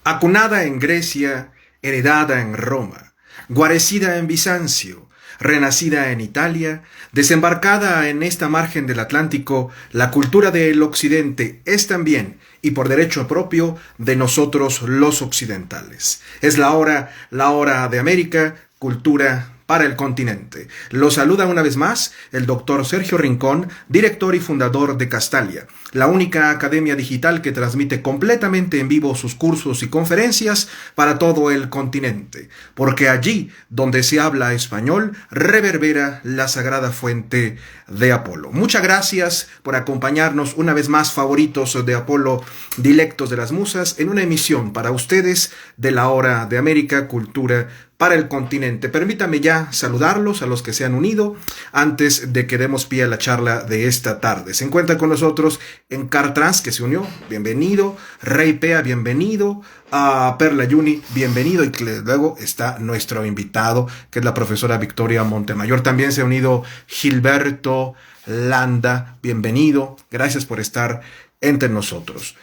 Acunada en Grecia, heredada en Roma, guarecida en Bizancio, renacida en Italia, desembarcada en esta margen del Atlántico, la cultura del Occidente es también, y por derecho propio, de nosotros los occidentales. Es la hora de América, cultura para el continente. Lo saluda una vez más el doctor Sergio Rincón, director y fundador de Castalia, la única academia digital que transmite completamente en vivo sus cursos y conferencias para todo el continente, porque allí donde se habla español reverbera la sagrada fuente de Apolo. Muchas gracias por acompañarnos una vez más, favoritos de Apolo, dilectos de las musas, en una emisión para ustedes de la Hora de América, Cultura para el continente. Permítame ya saludarlos a los que se han unido antes de que demos pie a la charla de esta tarde. Se encuentra con nosotros en Cartrans, que se unió, bienvenido. Rey Pea, bienvenido. A Perla Yuni, bienvenido. Y luego está nuestro invitado, que es la profesora Victoria Montemayor. También se ha unido Gilberto Landa, bienvenido. Gracias por estar entre nosotros.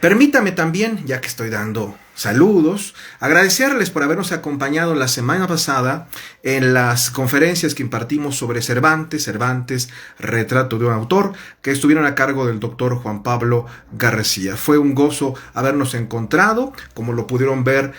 Permítame también, ya que estoy dando saludos, agradecerles por habernos acompañado la semana pasada en las conferencias que impartimos sobre Cervantes, retrato de un autor, que estuvieron a cargo del doctor Juan Pablo García. Fue un gozo habernos encontrado, como lo pudieron ver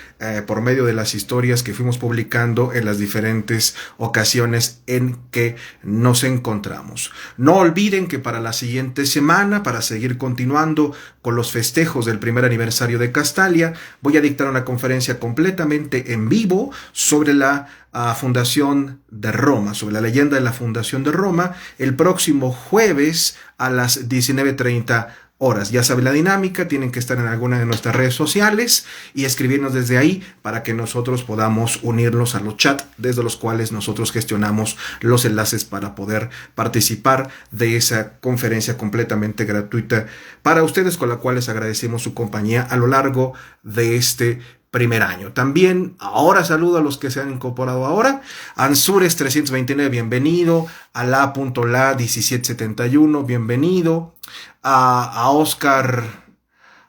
por medio de las historias que fuimos publicando en las diferentes ocasiones en que nos encontramos. No olviden que para la siguiente semana, para seguir continuando con los festejos del primer aniversario de Castalia, voy a dictar una conferencia completamente en vivo sobre la fundación de Roma, sobre la leyenda de la fundación de Roma, el próximo jueves a las 19:30 horas. Ya saben la dinámica, tienen que estar en alguna de nuestras redes sociales y escribirnos desde ahí para que nosotros podamos unirnos a los chats desde los cuales nosotros gestionamos los enlaces para poder participar de esa conferencia completamente gratuita para ustedes, con la cual les agradecemos su compañía a lo largo de este primer año. También ahora saludo a los que se han incorporado ahora. Ansures 329, bienvenido. Alá.la 1771, bienvenido. A Oscar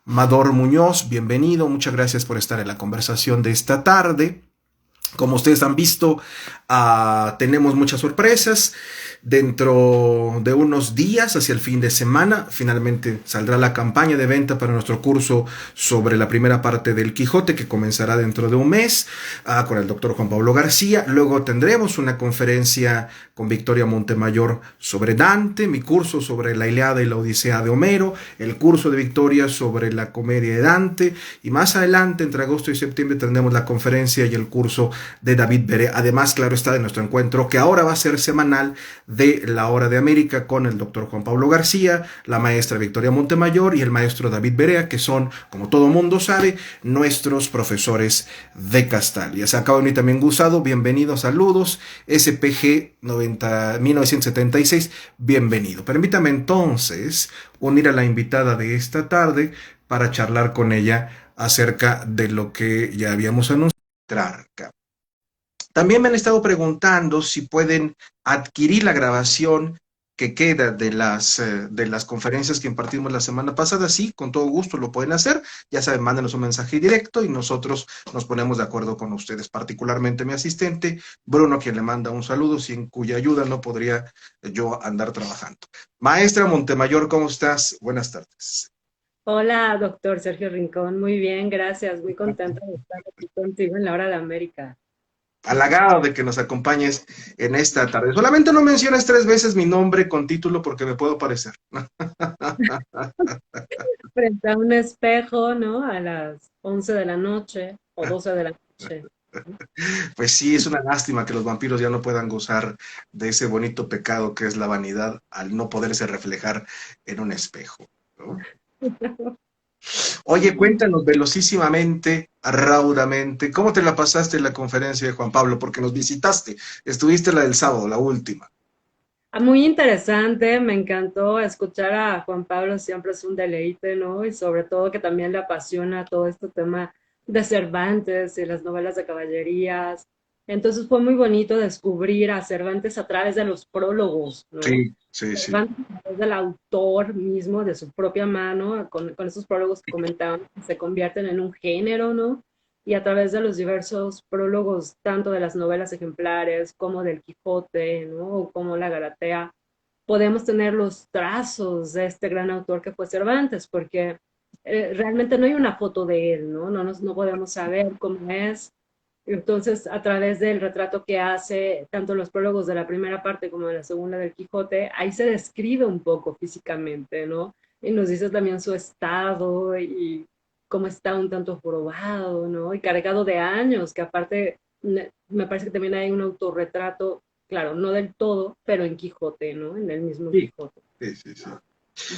Mador Muñoz, bienvenido. Muchas gracias por estar en la conversación de esta tarde. Como ustedes han visto, tenemos muchas sorpresas. Dentro de unos días, hacia el fin de semana, finalmente saldrá la campaña de venta para nuestro curso sobre la primera parte del Quijote, que comenzará dentro de un mes, con el doctor Juan Pablo García. Luego tendremos una conferencia con Victoria Montemayor sobre Dante, mi curso sobre la Ilíada y la Odisea de Homero, el curso de Victoria sobre la Comedia de Dante, y más adelante, entre agosto y septiembre, tendremos la conferencia y el curso de David Beré. Además, claro está, de nuestro encuentro, que ahora va a ser semanal, de la Hora de América, con el doctor Juan Pablo García, la maestra Victoria Montemayor y el maestro David Berea, que son, como todo mundo sabe, nuestros profesores de Castalia. Se acaba de unir también Gusado, bienvenido, saludos. SPG 1976, bienvenido. Permítame entonces unir a la invitada de esta tarde para charlar con ella acerca de lo que ya habíamos anunciado. También me han estado preguntando si pueden adquirir la grabación que queda de las conferencias que impartimos la semana pasada. Sí, con todo gusto lo pueden hacer. Ya saben, mándenos un mensaje directo y nosotros nos ponemos de acuerdo con ustedes. Particularmente mi asistente, Bruno, quien le manda un saludo, sin cuya ayuda no podría yo andar trabajando. Maestra Montemayor, ¿cómo estás? Buenas tardes. Hola, doctor Sergio Rincón. Muy bien, gracias. Muy contenta de estar aquí contigo en la Hora de América. Halagado de que nos acompañes en esta tarde. Solamente no menciones 3 veces mi nombre con título porque me puedo parecer. Frente a un espejo, ¿no? A las 11 de la noche o 12 de la noche. Pues sí, es una lástima que los vampiros ya no puedan gozar de ese bonito pecado que es la vanidad al no poderse reflejar en un espejo, ¿no? Oye, cuéntanos velocísimamente, raudamente, ¿cómo te la pasaste en la conferencia de Juan Pablo? Porque nos visitaste, estuviste la del sábado, la última. Muy interesante, me encantó escuchar a Juan Pablo, siempre es un deleite, ¿no? Y sobre todo que también le apasiona todo este tema de Cervantes y las novelas de caballerías. Entonces fue muy bonito descubrir a Cervantes a través de los prólogos, ¿no? Sí, sí, sí. Cervantes a través del autor mismo, de su propia mano, con esos prólogos que comentaban, se convierten en un género, ¿no? Y a través de los diversos prólogos, tanto de las novelas ejemplares como del Quijote, ¿no? O como la Galatea, podemos tener los trazos de este gran autor que fue Cervantes, porque realmente no hay una foto de él, ¿no? No podemos saber cómo es. Entonces, a través del retrato que hace, tanto los prólogos de la primera parte como de la segunda del Quijote, ahí se describe un poco físicamente, ¿no? Y nos dice también su estado y cómo está un tanto jorobado, ¿no? Y cargado de años, que aparte me parece que también hay un autorretrato, claro, no del todo, pero en Quijote, ¿no? En el mismo Sí, Quijote. sí, sí, sí.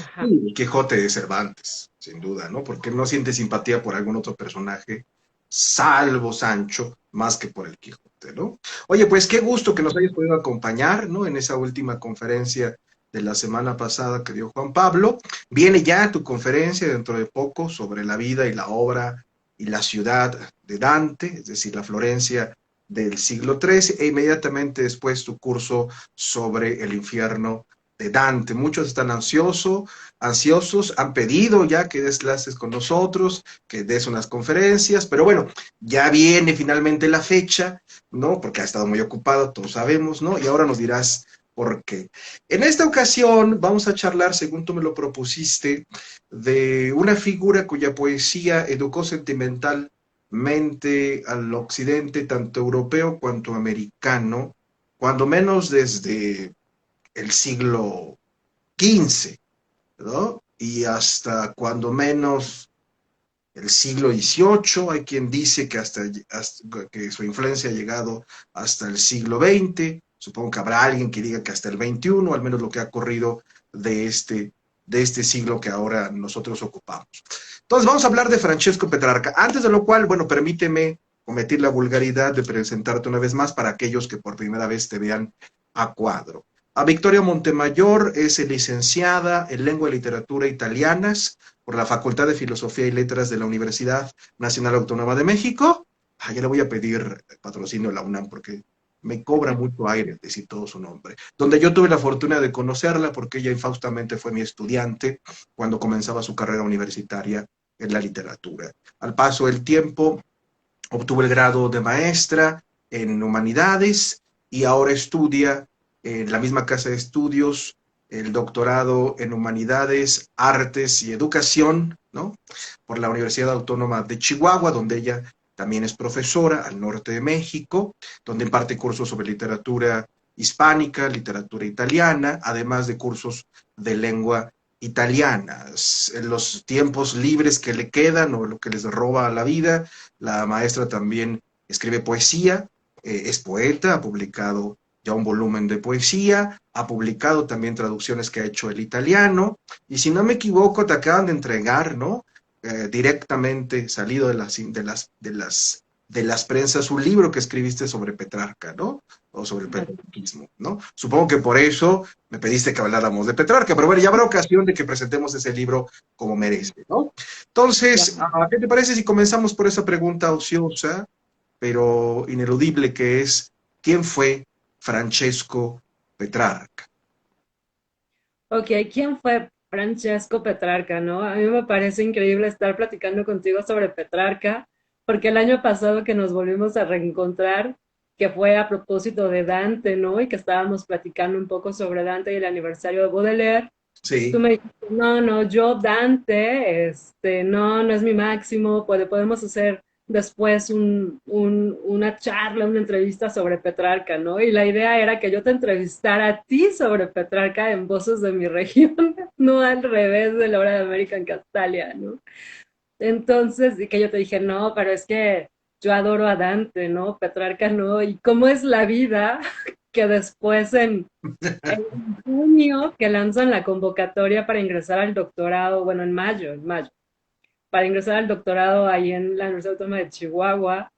Ajá. Sí, Quijote de Cervantes, sin duda, ¿no? Porque no siente simpatía por algún otro personaje, salvo Sancho, más que por el Quijote, ¿no? Oye, pues qué gusto que nos hayas podido acompañar, ¿no? En esa última conferencia de la semana pasada que dio Juan Pablo. Viene ya tu conferencia dentro de poco sobre la vida y la obra y la ciudad de Dante, es decir, la Florencia del siglo XIII, e inmediatamente después tu curso sobre el infierno de Dante. Muchos están ansiosos, han pedido ya que des clases con nosotros, que des unas conferencias, pero bueno, ya viene finalmente la fecha, ¿no? Porque ha estado muy ocupado, todos sabemos, ¿no? Y ahora nos dirás por qué. En esta ocasión vamos a charlar, según tú me lo propusiste, de una figura cuya poesía educó sentimentalmente al occidente, tanto europeo cuanto americano, cuando menos desde el siglo XV, ¿no? Y hasta cuando menos el siglo XVIII, hay quien dice que que su influencia ha llegado hasta el siglo XX, supongo que habrá alguien que diga que hasta el XXI, al menos lo que ha corrido de de este siglo que ahora nosotros ocupamos. Entonces vamos a hablar de Francesco Petrarca, antes de lo cual, bueno, permíteme cometer la vulgaridad de presentarte una vez más para aquellos que por primera vez te vean a cuadro. A Victoria Montemayor es licenciada en Lengua y Literatura Italianas por la Facultad de Filosofía y Letras de la Universidad Nacional Autónoma de México. Ya le voy a pedir patrocinio a la UNAM porque me cobra mucho aire decir todo su nombre. Donde yo tuve la fortuna de conocerla porque ella infaustamente fue mi estudiante cuando comenzaba su carrera universitaria en la literatura. Al paso del tiempo obtuvo el grado de maestra en humanidades y ahora estudia en la misma casa de estudios el doctorado en humanidades, artes y educación, ¿no? Por la Universidad Autónoma de Chihuahua, donde ella también es profesora al norte de México, donde imparte cursos sobre literatura hispánica, literatura italiana, además de cursos de lengua italiana. En los tiempos libres que le quedan o lo que les roba a la vida, la maestra también escribe poesía, es poeta, ha publicado ya un volumen de poesía, ha publicado también traducciones que ha hecho el italiano, y si no me equivoco, te acaban de entregar, ¿no? Directamente salido de las prensas, un libro que escribiste sobre Petrarca, ¿no? O sobre el petrarquismo, ¿no? Supongo que por eso me pediste que habláramos de Petrarca, pero bueno, ya habrá ocasión de que presentemos ese libro como merece, ¿no? Entonces, ¿qué te parece si comenzamos por esa pregunta ociosa, pero ineludible, que es, ¿quién fue Francesco Petrarca? Ok, ¿quién fue Francesco Petrarca, no? A mí me parece increíble estar platicando contigo sobre Petrarca, porque el año pasado que nos volvimos a reencontrar, que fue a propósito de Dante, ¿no? Y que estábamos platicando un poco sobre Dante y el aniversario de Baudelaire. Tú Sí, me dijiste, no, yo Dante, no es mi máximo, podemos hacer después una charla, una entrevista sobre Petrarca, ¿no? Y la idea era que yo te entrevistara a ti sobre Petrarca en Voces de mi región, no al revés de la hora de América en Castalia, ¿no? Entonces, y que yo te dije, no, pero es que yo adoro a Dante, ¿no? Petrarca no, y cómo es la vida que después en junio que lanzan la convocatoria para ingresar al doctorado, bueno, en mayo, para ingresar al doctorado ahí en la Universidad Autónoma de Chihuahua,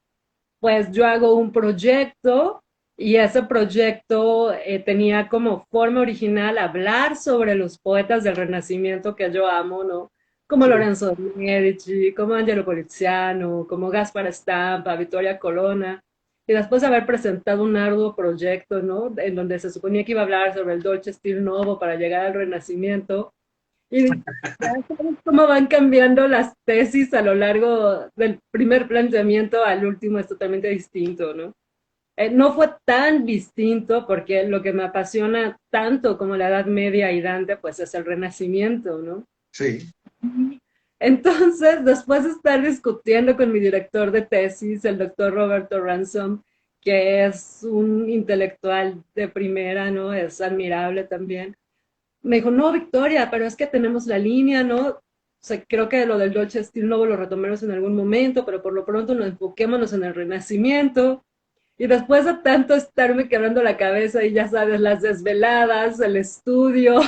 pues yo hago un proyecto y ese proyecto tenía como forma original hablar sobre los poetas del Renacimiento que yo amo, ¿no? Como sí. Lorenzo de Medici, como Angelo Poliziano, como Gaspar Stampa, Vittoria Colonna. y después de haber presentado un arduo proyecto, ¿no? En donde se suponía que iba a hablar sobre el Dolce Stil Novo para llegar al Renacimiento, y ya sabes cómo van cambiando las tesis a lo largo del primer planteamiento al último es totalmente distinto, ¿no? No fue tan distinto porque lo que me apasiona tanto como la Edad Media y Dante, pues es el Renacimiento, ¿no? Sí. Entonces, después de estar discutiendo con mi director de tesis, el doctor Roberto Ransom, que es un intelectual de primera, ¿no? Es admirable también. Me dijo, no, Victoria, pero es que tenemos la línea, ¿no? O sea, creo que lo del Dolce Stil Novo lo retomemos en algún momento, pero por lo pronto nos enfoquémonos en el Renacimiento. Y después de tanto estarme quebrando la cabeza y ya sabes, las desveladas, el estudio,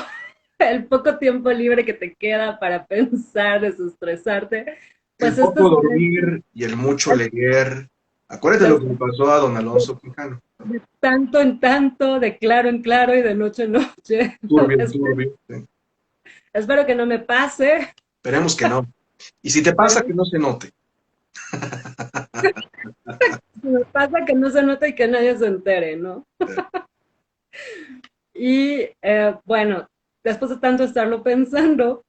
el poco tiempo libre que te queda para pensar, desestresarte, El pues esto poco es dormir y el mucho leer. Acuérdate lo que le pasó a don Alonso Quijano. de tanto en tanto, de claro en claro y de noche en noche. Turbio, turbio. Sí. Espero que no me pase, Esperemos que no. Y si te pasa, pero que no se note. si me pasa que no se note y que nadie se entere, ¿no? Y bueno, después de tanto estarlo pensando,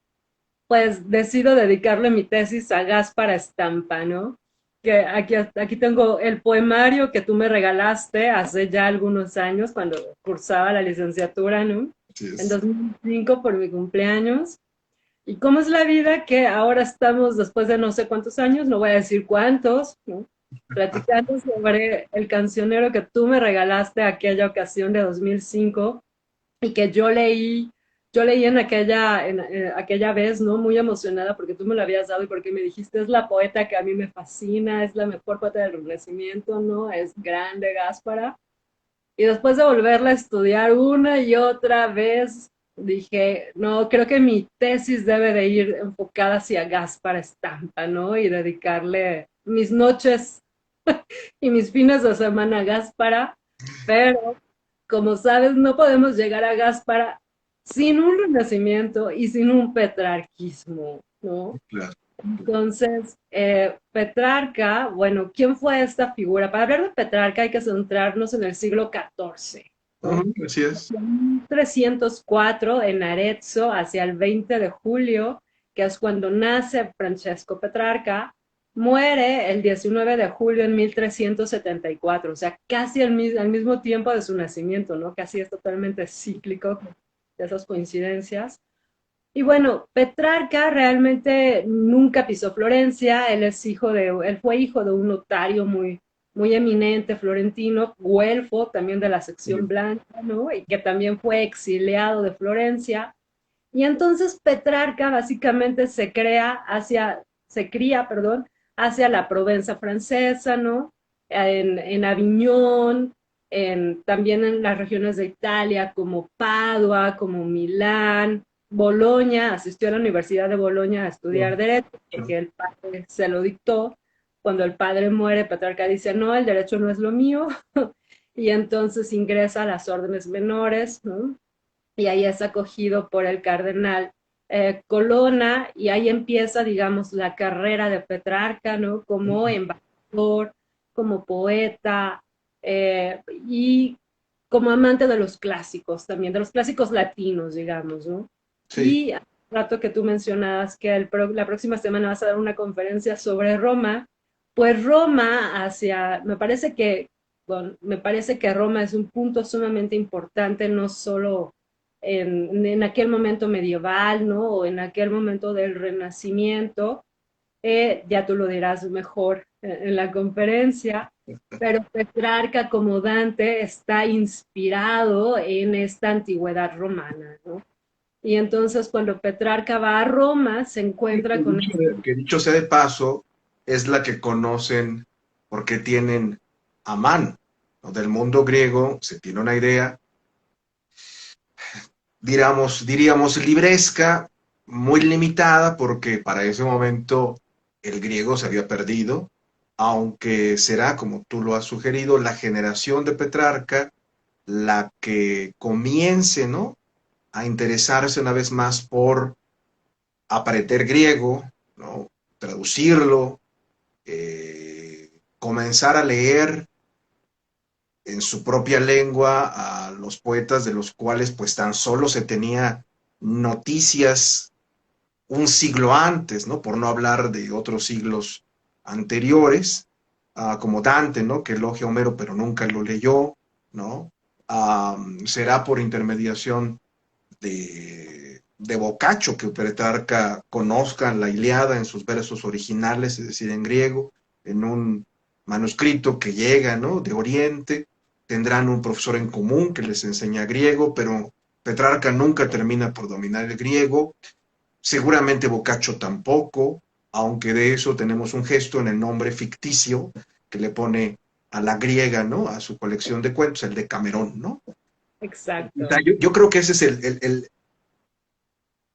pues decido dedicarle mi tesis a Gaspar Estampa, ¿no? Que aquí tengo el poemario que tú me regalaste hace ya algunos años cuando cursaba la licenciatura, ¿no? Así En es. 2005 por mi cumpleaños. ¿Y cómo es la vida que ahora estamos después de no sé cuántos años, no voy a decir cuántos, ¿no? Platicando sobre el cancionero que tú me regalaste aquella ocasión de 2005 y que yo leí aquella vez, ¿no? Muy emocionada porque tú me lo habías dado y porque me dijiste, es la poeta que a mí me fascina, es la mejor poeta del Renacimiento, ¿no? Es grande, Gáspara. Y después de volverla a estudiar una y otra vez, dije, no, creo que mi tesis debe de ir enfocada hacia Gáspara Estampa, ¿no? Y dedicarle mis noches y mis fines de semana a Gáspara, pero como sabes, no podemos llegar a Gáspara sin un renacimiento y sin un petrarquismo, ¿no? Claro. Entonces, Petrarca, bueno, ¿quién fue esta figura? Para hablar de Petrarca hay que centrarnos en el siglo XIV, ¿no? Ujú, así es. 304 en Arezzo, hacia el 20 de julio, que es cuando nace Francesco Petrarca, muere el 19 de julio en 1374, o sea, casi al mismo tiempo de su nacimiento, ¿no? Casi es totalmente cíclico de esas coincidencias. Y bueno, Petrarca realmente nunca pisó Florencia, él fue hijo de un notario muy eminente florentino, güelfo también de la sección blanca, ¿no? Y que también fue exiliado de Florencia. Y entonces Petrarca básicamente se cría, perdón, hacia la Provenza francesa, ¿no? En Aviñón, también en las regiones de Italia como Padua, como Milán, Boloña, asistió a la Universidad de Boloña a estudiar Derecho, porque el padre se lo dictó. Cuando el padre muere, Petrarca dice, no, el derecho no es lo mío, y entonces ingresa a las órdenes menores, ¿no? Y ahí es acogido por el cardenal Colonna, y ahí empieza, digamos, la carrera de Petrarca, ¿no? Como embajador, como poeta, y como amante de los clásicos también, de los clásicos latinos, digamos, ¿no? Sí. Y hace rato que tú mencionabas que la próxima semana vas a dar una conferencia sobre Roma, pues Roma me parece que Roma es un punto sumamente importante, no solo en aquel momento medieval, ¿no? O en aquel momento del Renacimiento, ya tú lo dirás mejor en la conferencia, pero Petrarca como Dante está inspirado en esta antigüedad romana, ¿no? Y entonces cuando Petrarca va a Roma, se encuentra con Que dicho sea de paso, es la que conocen porque tienen a mano, ¿no? Del mundo griego se tiene una idea, diríamos libresca, muy limitada, porque para ese momento el griego se había perdido, aunque será, como tú lo has sugerido, la generación de Petrarca la que comience, ¿no?, a interesarse una vez más por aprender griego, ¿no?, traducirlo, comenzar a leer en su propia lengua a los poetas de los cuales pues tan solo se tenía noticias un siglo antes, ¿no? Por no hablar de otros siglos anteriores, como Dante, ¿no? Que elogia a Homero pero nunca lo leyó, ¿no? Será por intermediación de Boccaccio que Petrarca conozca la Ilíada en sus versos originales, es decir, en griego, en un manuscrito que llega, ¿no? De Oriente, tendrán un profesor en común que les enseña griego, pero Petrarca nunca termina por dominar el griego, seguramente Boccaccio tampoco, aunque de eso tenemos un gesto en el nombre ficticio que le pone a la griega, ¿no? A su colección de cuentos, el de Camerón, ¿no? O sea, Exacto. yo creo que ese es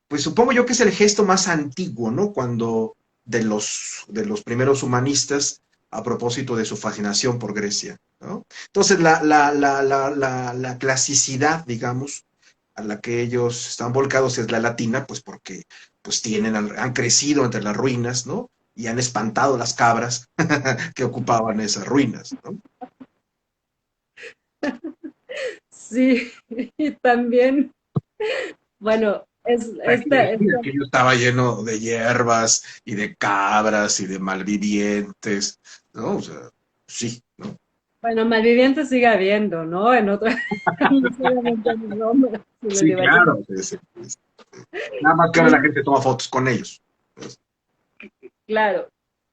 pues supongo yo que es el gesto más antiguo, ¿no? Cuando de los primeros humanistas a propósito de su fascinación por Grecia, ¿no? Entonces, la clasicidad, digamos, a la que ellos están volcados es la latina, pues porque pues han crecido entre las ruinas, ¿no? Y han espantado las cabras que ocupaban esas ruinas, ¿no? Sí, y también, bueno, Que yo estaba lleno de hierbas y de cabras y de malvivientes, ¿no? O sea, sí, ¿no? bueno, malvivientes sigue habiendo, ¿no? En otra, no solamente en Roma, sino en Sí, diversos. claro. Sí, sí, sí. Nada más que ahora la gente toma fotos con ellos. Pues, Claro.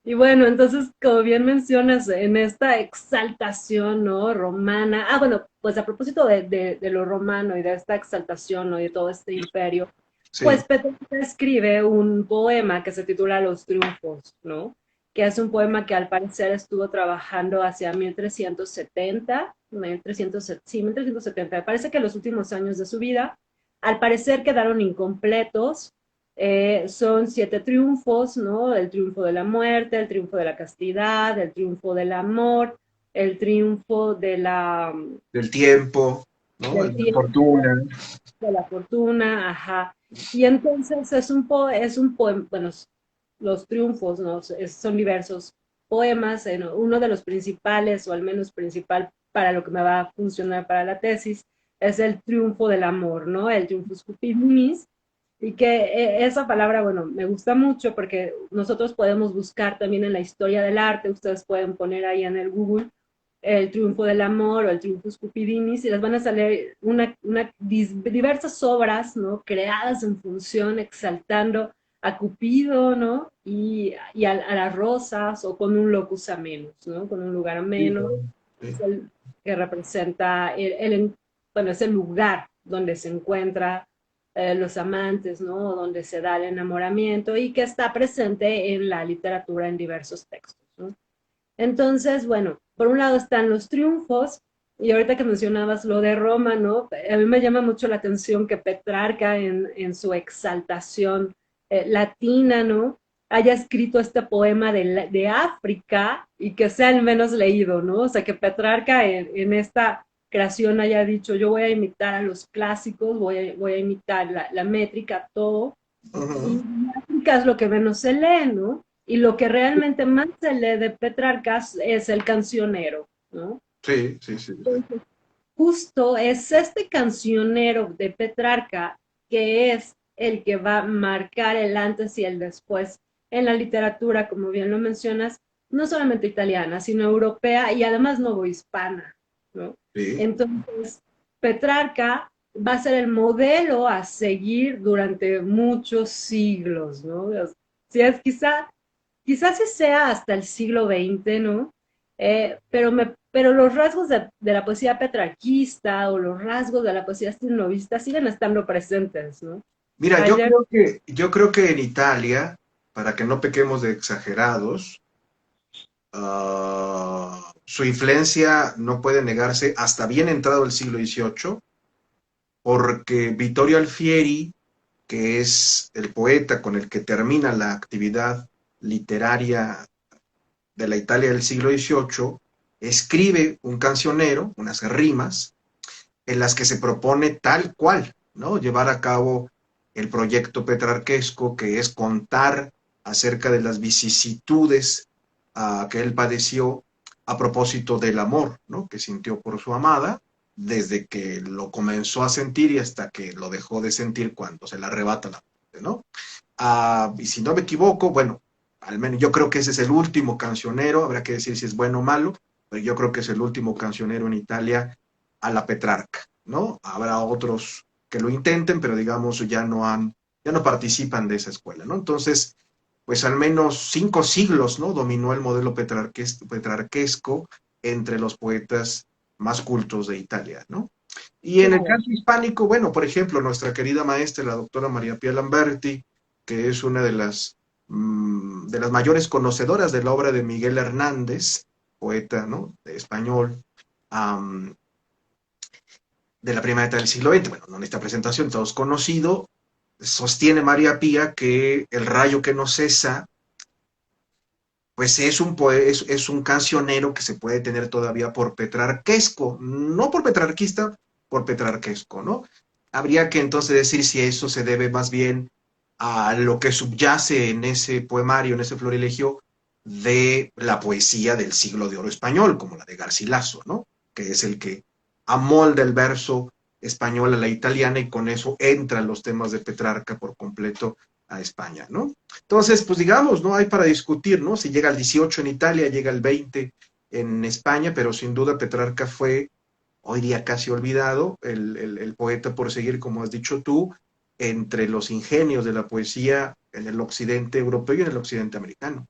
Y bueno, entonces, como bien mencionas, en esta exaltación, ¿no? Romana, bueno, pues a propósito de lo romano y de esta exaltación, ¿no? Y de todo este imperio, sí, pues Petrarca escribe un poema que se titula Los Triunfos, ¿no? Que es un poema que al parecer estuvo trabajando hacia 1370, 1300, sí, 1370. Me parece que los últimos años de su vida, al parecer quedaron incompletos. Son 7 triunfos, ¿no? El triunfo de la muerte, el triunfo de la castidad, el triunfo del amor, el triunfo del tiempo, ¿no? del La tiempo, fortuna. de la fortuna, ajá. Y entonces es un poema, bueno, los triunfos, ¿no? Son diversos poemas, uno de los principales, o al menos principal para lo que me va a funcionar para la tesis, es el triunfo del amor, ¿no? El triunfus cupidinis, y que esa palabra, bueno, me gusta mucho porque nosotros podemos buscar también en la historia del arte, ustedes pueden poner ahí en el Google el triunfo del amor o el triunfo Cupidinis y les van a salir diversas obras, ¿no? Creadas en función, exaltando a Cupido, ¿no? A las rosas o con un locus amenus, ¿no? Con un lugar Sí, ameno, claro. es Sí. el que representa bueno, es el lugar donde se encuentra los amantes, ¿no? Donde se da el enamoramiento y que está presente en la literatura en diversos textos, ¿no? Entonces, bueno, por un lado están los triunfos, y ahorita que mencionabas lo de Roma, ¿no? A mí me llama mucho la atención que Petrarca en su exaltación latina, ¿no? Haya escrito este poema de África y que sea el menos leído, ¿no? O sea, que Petrarca en esta creación haya dicho, yo voy a imitar a los clásicos, voy a imitar la métrica, todo, y Ujú. África es lo que menos se lee, ¿no? Y lo que realmente más se lee de Petrarca es el cancionero, ¿no? Sí, sí, sí, sí. Justo es este cancionero de Petrarca que es el que va a marcar el antes y el después en la literatura, como bien lo mencionas, no solamente italiana, sino europea y además novohispana, ¿no? Sí. Entonces, Petrarca va a ser el modelo a seguir durante muchos siglos, ¿no? Si es quizás sí sea hasta el siglo XX, ¿no? Pero los rasgos de la poesía petrarquista o los rasgos de la poesía estinovista siguen estando presentes, ¿no? Mira, yo Ayer, creo que, yo creo que en Italia, para que no pequemos de exagerados, su influencia no puede negarse hasta bien entrado el siglo XVIII, porque Vittorio Alfieri, que es el poeta con el que termina la actividad literaria de la Italia del siglo XVIII, escribe un cancionero, unas rimas, en las que se propone tal cual, ¿no? Llevar a cabo el proyecto petrarquesco, que es contar acerca de las vicisitudes que él padeció a propósito del amor, ¿no? Que sintió por su amada, desde que lo comenzó a sentir y hasta que lo dejó de sentir cuando se le arrebata la muerte, ¿no? Y si no me equivoco, bueno, al menos yo creo que ese es el último cancionero, habrá que decir si es bueno o malo, pero yo creo que es el último cancionero en Italia a la Petrarca, ¿no? Habrá otros que lo intenten, pero digamos ya no participan de esa escuela, ¿no? Entonces, pues al menos 5 siglos, ¿no? Dominó el modelo petrarquesco entre los poetas más cultos de Italia, ¿no? Y en el Claro, caso hispánico, bueno, por ejemplo, nuestra querida maestra, la doctora María Pía Lamberti, que es una de las mayores conocedoras de la obra de Miguel Hernández, poeta, ¿no? De español, um, de la primera mitad del siglo XX, bueno, no en esta presentación, todos conocido, sostiene María Pía que el rayo que no cesa pues es un cancionero que se puede tener todavía por petrarquesco, no por petrarquista, por petrarquesco, ¿no? Habría que entonces decir si eso se debe más bien a lo que subyace en ese poemario, en ese florilegio de la poesía del siglo de oro español, como la de Garcilaso, ¿no? Que es el que amolda el verso español a la italiana y con eso entran los temas de Petrarca por completo a España, ¿no? Entonces, pues digamos, no hay para discutir, ¿no? Si llega al 18 en Italia, llega al 20 en España, pero sin duda Petrarca fue hoy día casi olvidado, el poeta por seguir, como has dicho tú, entre los ingenios de la poesía en el occidente europeo y en el occidente americano.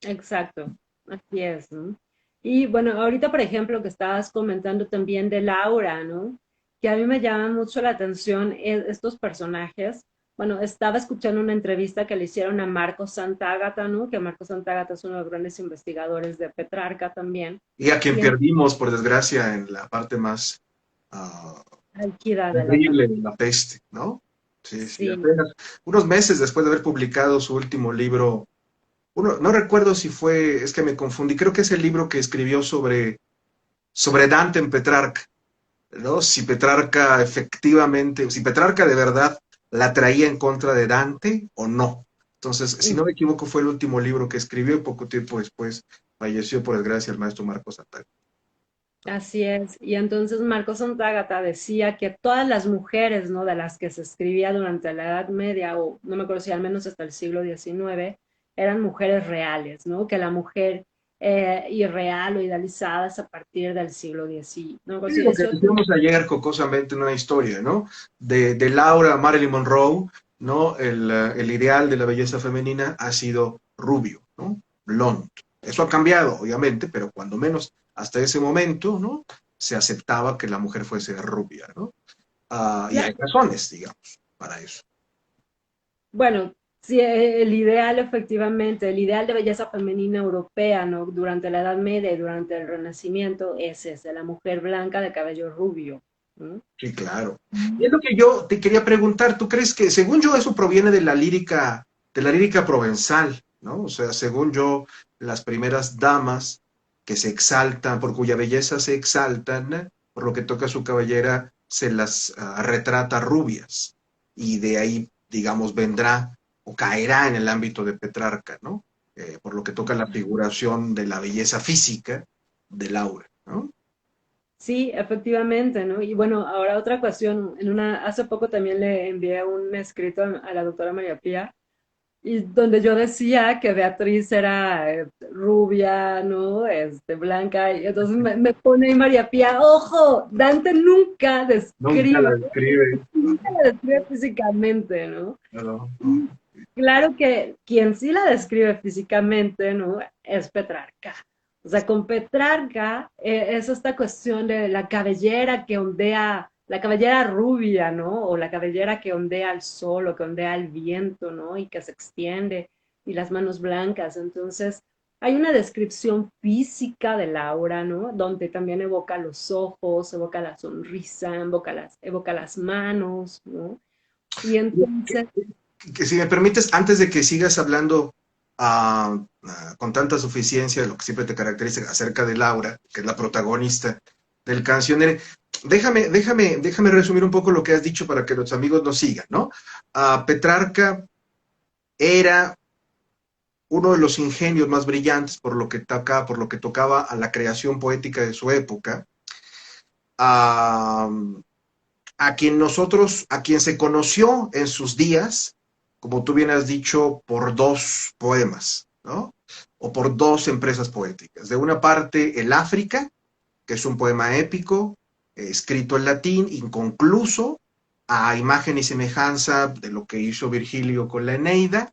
exacto, así es, ¿no? Y bueno, ahorita, por ejemplo, que estabas comentando también de Laura, ¿no? Que a mí me llaman mucho la atención estos personajes. Bueno, estaba escuchando una entrevista que le hicieron a Marco Santagata, ¿no? Que Marco Santagata es uno de los grandes investigadores de Petrarca también. Y a quien Y en perdimos, por desgracia, en la parte más uh, Alquida de la terrible pandemia. de la peste, ¿no? Sí, sí, Sí, apenas unos meses después de haber publicado su último libro, no recuerdo si fue, es que me confundí, creo que es el libro que escribió sobre Dante en Petrarca, ¿no? Si Petrarca efectivamente, si Petrarca de verdad la traía en contra de Dante o no. Entonces, si no me equivoco, fue el último libro que escribió y poco tiempo después falleció por desgracia el maestro Marcos Santana. así es. Y entonces Marco Santagata decía que todas las mujeres, ¿no? De las que se escribía durante la Edad Media, o no me acuerdo si al menos hasta el siglo XIX, eran mujeres reales, ¿no? Que la mujer irreal o idealizada es a partir del siglo XIX, no me acuerdo Sí, si lo que 18. decíamos ayer cocosamente en una historia, ¿no? De Laura Marilyn Monroe, ¿no? El ideal de la belleza femenina ha sido rubio, ¿no? Blond. Eso ha cambiado, obviamente, pero cuando menos hasta ese momento, ¿no? Se aceptaba que la mujer fuese rubia, ¿no? Y hay razones, digamos, para eso. Bueno, sí, el ideal efectivamente, el ideal de belleza femenina europea, ¿no? Durante la Edad Media y durante el Renacimiento es ese, la mujer blanca de cabello rubio, ¿no? Sí, claro. Y es lo que yo te quería preguntar, ¿tú crees que, según yo, eso proviene de la lírica provenzal, ¿no? O sea, según yo, las primeras damas que se exaltan, por cuya belleza se exaltan, por lo que toca a su cabellera, se las retrata rubias. Y de ahí, digamos, vendrá o caerá en el ámbito de Petrarca, ¿no? Por lo que toca la figuración de la belleza física de Laura, ¿no? Sí, efectivamente, ¿no? Y bueno, ahora otra cuestión, hace poco también le envié un escrito a la doctora María Pía, y donde yo decía que Beatriz era rubia, ¿no? Blanca, y entonces me pone ahí María Pía, ojo, Dante Nunca la describe. nunca la describe físicamente, ¿no? No, no. Y claro que quien sí la describe físicamente, ¿no? Es Petrarca. O sea, con Petrarca es esta cuestión de la cabellera que ondea, la cabellera rubia, ¿no? O la cabellera que ondea al sol o que ondea al viento, ¿no? Y que se extiende, y las manos blancas. Entonces, hay una descripción física de Laura, ¿no? Donde también evoca los ojos, evoca la sonrisa, evoca las manos, ¿no? Y entonces, Que si me permites, antes de que sigas hablando con tanta suficiencia de lo que siempre te caracteriza acerca de Laura, que es la protagonista del cancionero, déjame resumir un poco lo que has dicho para que los amigos nos sigan, ¿no? Petrarca era uno de los ingenios más brillantes por lo que tocaba a la creación poética de su época, a, a quien se conoció en sus días, como tú bien has dicho, por dos poemas, ¿no? O por dos empresas poéticas. De una parte, el África, que es un poema épico, escrito en latín, inconcluso, a imagen y semejanza de lo que hizo Virgilio con la Eneida,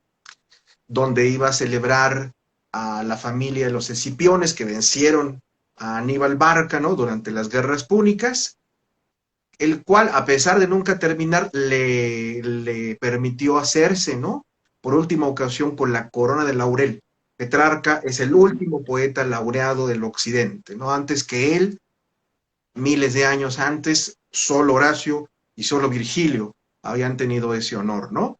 donde iba a celebrar a la familia de los Escipiones que vencieron a Aníbal Barca, ¿no? Durante las guerras púnicas, el cual, a pesar de nunca terminar, le permitió hacerse, ¿no? Por última ocasión con la corona de laurel. Petrarca es el último poeta laureado del occidente, ¿no? Antes que él, miles de años antes, solo Horacio y solo Virgilio habían tenido ese honor, ¿no?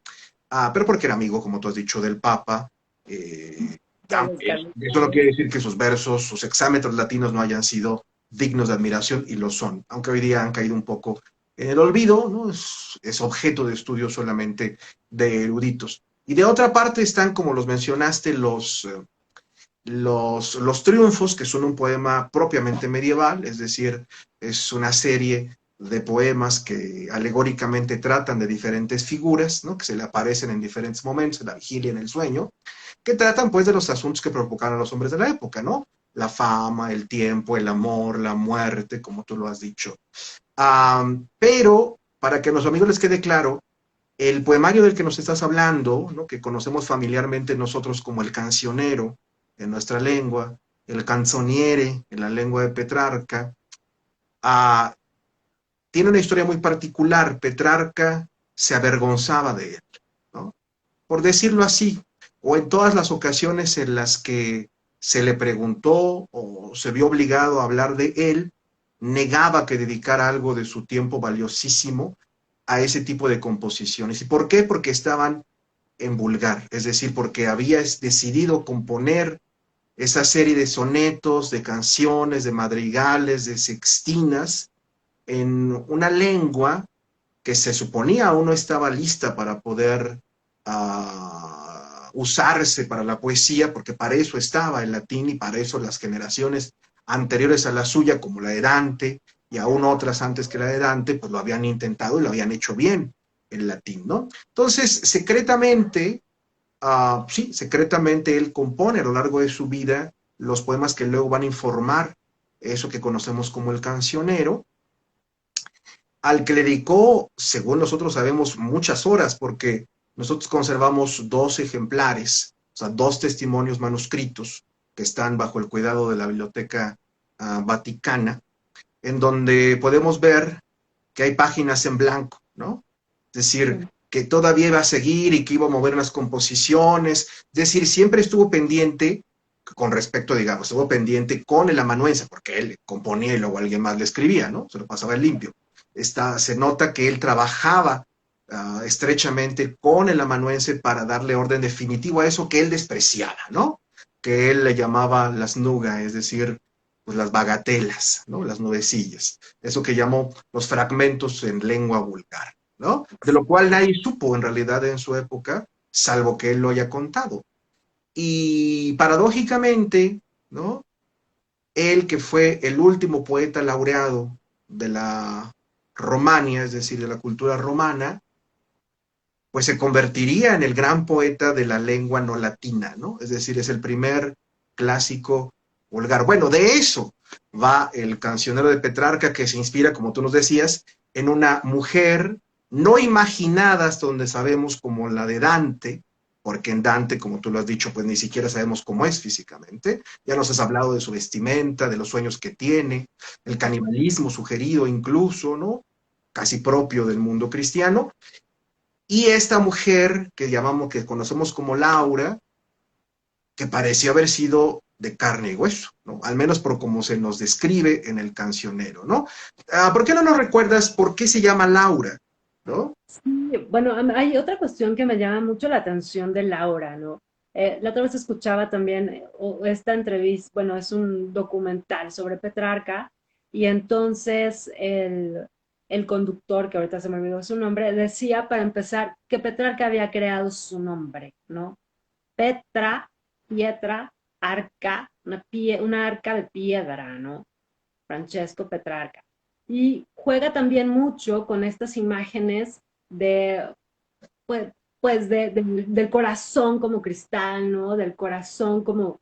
Pero porque era amigo, como tú has dicho, del Papa. eh, Eso no quiere decir que sus versos, sus hexámetros latinos no hayan sido dignos de admiración, y lo son, aunque hoy día han caído un poco en el olvido, ¿no? Es objeto de estudio solamente de eruditos. Y de otra parte están, como los mencionaste, los triunfos, que son un poema propiamente medieval, es decir, es una serie de poemas que alegóricamente tratan de diferentes figuras, ¿no? Que se le aparecen en diferentes momentos, en la vigilia, en el sueño, que tratan pues de los asuntos que provocaron a los hombres de la época, ¿no? La fama, el tiempo, el amor, la muerte, como tú lo has dicho. Pero, para que a los amigos les quede claro, el poemario del que nos estás hablando, ¿no? Que conocemos familiarmente nosotros como el cancionero en nuestra lengua, el canzoniere en la lengua de Petrarca, uh, tiene una historia muy particular. Petrarca se avergonzaba de él, ¿no? Por decirlo así, o en todas las ocasiones en las que se le preguntó o se vio obligado a hablar de él, negaba que dedicara algo de su tiempo valiosísimo a ese tipo de composiciones. ¿Y por qué? Porque estaban en vulgar, es decir, porque había decidido componer esa serie de sonetos, de canciones, de madrigales, de sextinas, en una lengua que se suponía aún no estaba lista para poder usarse para la poesía, porque para eso estaba el latín y para eso las generaciones anteriores a la suya, como la de Dante y aún otras antes que la de Dante, pues lo habían intentado y lo habían hecho bien el latín, ¿no? Entonces, secretamente, sí, secretamente él compone a lo largo de su vida los poemas que luego van a informar eso que conocemos como el cancionero, al que le dedicó, según nosotros sabemos, muchas horas, porque nosotros conservamos dos ejemplares, o sea, dos testimonios manuscritos que están bajo el cuidado de la Biblioteca Vaticana, en donde podemos ver que hay páginas en blanco, ¿no? Es decir, que todavía iba a seguir y que iba a mover unas composiciones, es decir, siempre estuvo pendiente con respecto, digamos, estuvo pendiente con el amanuense, porque él componía y luego alguien más le escribía, ¿no? Se lo pasaba el limpio. Se nota que él trabajaba estrechamente con el amanuense para darle orden definitivo a eso que él despreciaba, ¿no? Que él le llamaba las nugas, es decir, pues las bagatelas, ¿no? Las nubecillas. Eso que llamó los fragmentos en lengua vulgar, ¿no? De lo cual nadie supo en realidad en su época, salvo que él lo haya contado. Y paradójicamente, ¿no? Él, que fue el último poeta laureado de la Romania, es decir, de la cultura romana, pues se convertiría en el gran poeta de la lengua no latina, ¿no? Es decir, es el primer clásico vulgar. Bueno, de eso va el cancionero de Petrarca, que se inspira, como tú nos decías, en una mujer no imaginada hasta donde sabemos como la de Dante, porque en Dante, como tú lo has dicho, pues ni siquiera sabemos cómo es físicamente. Ya nos has hablado de su vestimenta, de los sueños que tiene, el canibalismo sugerido incluso, ¿no? Casi propio del mundo cristiano. Y esta mujer que llamamos, que conocemos como Laura, que pareció haber sido de carne y hueso, ¿no? Al menos por cómo se nos describe en el cancionero, ¿no? ¿Por qué no nos recuerdas por qué se llama Laura, ¿no? Sí, bueno, hay otra cuestión que me llama mucho la atención de Laura, ¿no? La otra vez escuchaba también esta entrevista, bueno, es un documental sobre Petrarca, y entonces el conductor, que ahorita se me olvidó su nombre, decía para empezar que Petrarca había creado su nombre, ¿no? Petra pietra arca, una arca de piedra, ¿no? Francesco Petrarca. Y juega también mucho con estas imágenes de, pues, del corazón como cristal, ¿no? Del corazón como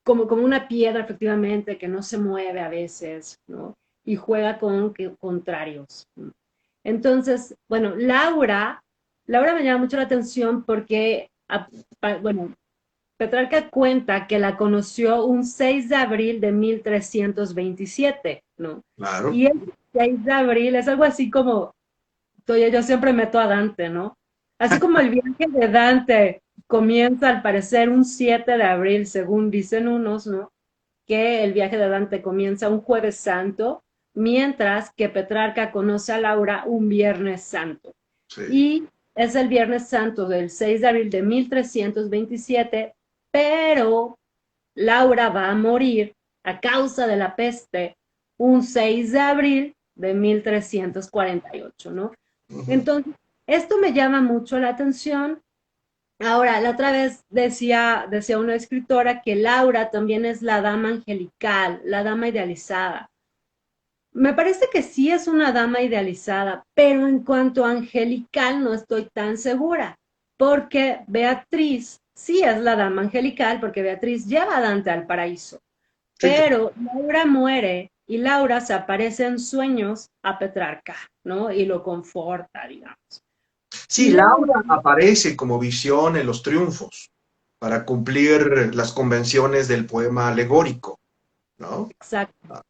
una piedra, efectivamente, que no se mueve a veces, ¿no? Y juega con contrarios. ¿No? Entonces, bueno, Laura me llama mucho la atención porque, bueno, Petrarca cuenta que la conoció un 6 de abril de 1327, ¿no? Claro. Y el 6 de abril es algo así como, oye, yo siempre meto a Dante, ¿no? Así como el viaje de Dante comienza al parecer un 7 de abril, según dicen unos, ¿no? Que el viaje de Dante comienza un jueves santo, mientras que Petrarca conoce a Laura un viernes santo. Sí. Y es el viernes santo del 6 de abril de 1327, pero Laura va a morir a causa de la peste un 6 de abril de 1348, ¿no? Ujú. Entonces, esto me llama mucho la atención. Ahora, la otra vez decía una escritora que Laura también es la dama angelical, la dama idealizada. Me parece que sí es una dama idealizada, pero en cuanto a angelical no estoy tan segura, porque Beatriz sí es la dama angelical, porque Beatriz lleva a Dante al paraíso, Sí, claro. pero Laura muere y Laura se aparece en sueños a Petrarca, ¿no? Y lo conforta, digamos. Sí, Y Laura, Laura aparece como visión en los triunfos para cumplir las convenciones del poema alegórico, ¿no? exacto,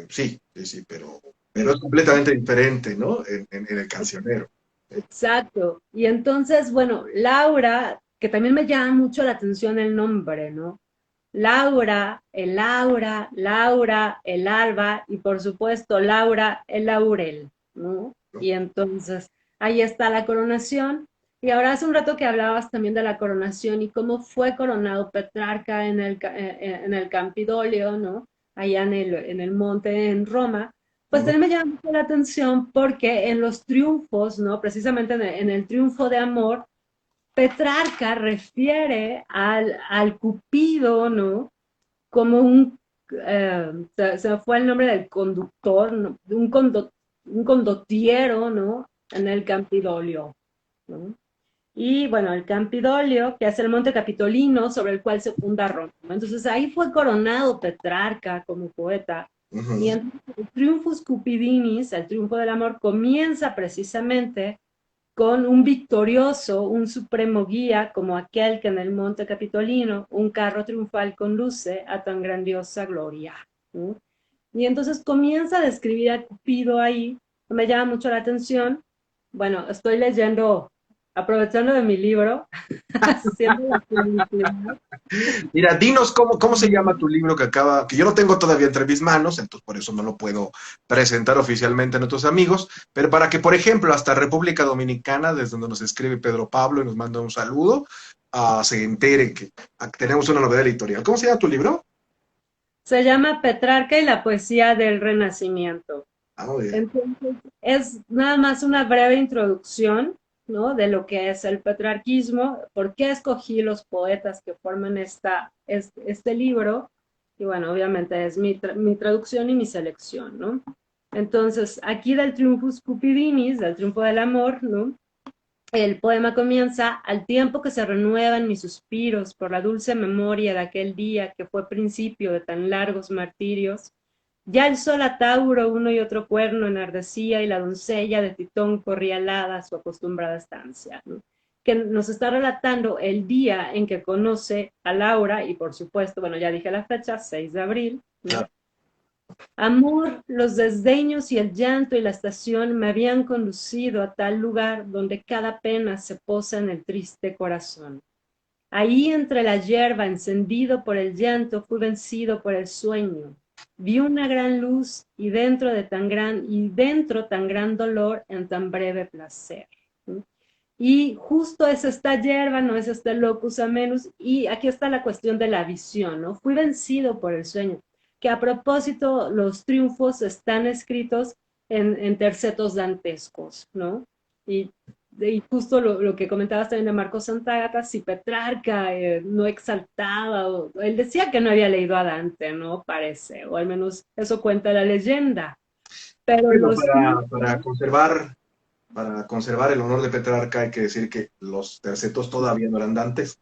Sí, sí, sí, pero es completamente diferente, ¿no? En el cancionero. exacto. Y entonces, bueno, Laura, que también me llama mucho la atención el nombre, ¿no? Laura, el alba y por supuesto Laura, el laurel, ¿no? ¿No? Y entonces ahí está la coronación. Y ahora hace un rato que hablabas también de la coronación y cómo fue coronado Petrarca en el Campidoglio, ¿no? Allá en el monte en Roma. Pues Ujú. también me llama mucho la atención porque en los triunfos, ¿no? Precisamente en el triunfo de amor, Petrarca refiere al Cupido, ¿no? Como se me fue el nombre del conductor, ¿no? Un condottiero, ¿no? En el Campidoglio, ¿no? Y bueno, el Campidoglio, que es el monte capitolino sobre el cual se funda Roma, ¿no? Entonces ahí fue coronado Petrarca como poeta. Y Ujú. entonces el Triunfus Cupidinis, el triunfo del amor, comienza precisamente con un victorioso, un supremo guía como aquel que en el monte capitolino un carro triunfal conduce a tan grandiosa gloria. ¿No? Y entonces comienza a describir a Cupido ahí, me llama mucho la atención. Bueno, estoy leyendo, aprovechando de mi libro, haciendo la publicidad. Mira, dinos cómo se llama tu libro que yo no tengo todavía entre mis manos, entonces por eso no lo puedo presentar oficialmente a nuestros amigos, pero para que, por ejemplo, hasta República Dominicana, desde donde nos escribe Pedro Pablo y nos manda un saludo, se entere que tenemos una novedad editorial. ¿Cómo se llama tu libro? Se llama Petrarca y la poesía del Renacimiento. Ah, muy bien. Entonces, es nada más una breve introducción, ¿no? De lo que es el petrarquismo, por qué escogí los poetas que forman este libro, y bueno, obviamente es mi traducción y mi selección, ¿no? Entonces, aquí del Triunfus Cupidinis, del triunfo del amor, ¿no? El poema comienza al tiempo que se renuevan mis suspiros por la dulce memoria de aquel día que fue principio de tan largos martirios. Ya el sol a Tauro uno y otro cuerno enardecía y la doncella de Titón corría alada a su acostumbrada estancia, ¿no? Que nos está relatando el día en que conoce a Laura y por supuesto, bueno, ya dije la fecha, 6 de abril, ¿no? Claro. Amor, los desdeños y el llanto y la estación me habían conducido a tal lugar donde cada pena se posa en el triste corazón. Ahí entre la hierba, encendido por el llanto, fui vencido por el sueño. Vi una gran luz y dentro tan gran dolor en tan breve placer. ¿Sí? Y justo es esta hierba, no es este locus amenus, y aquí está la cuestión de la visión, ¿no? Fui vencido por el sueño, que a propósito los triunfos están escritos en tercetos dantescos, ¿no? Y y justo lo que comentabas también de Marcos Santagata, si Petrarca no exaltaba, él decía que no había leído a Dante, ¿no? Parece, o al menos eso cuenta la leyenda. Pero Bueno, los para conservar el honor de Petrarca hay que decir que los tercetos todavía no eran Dantes.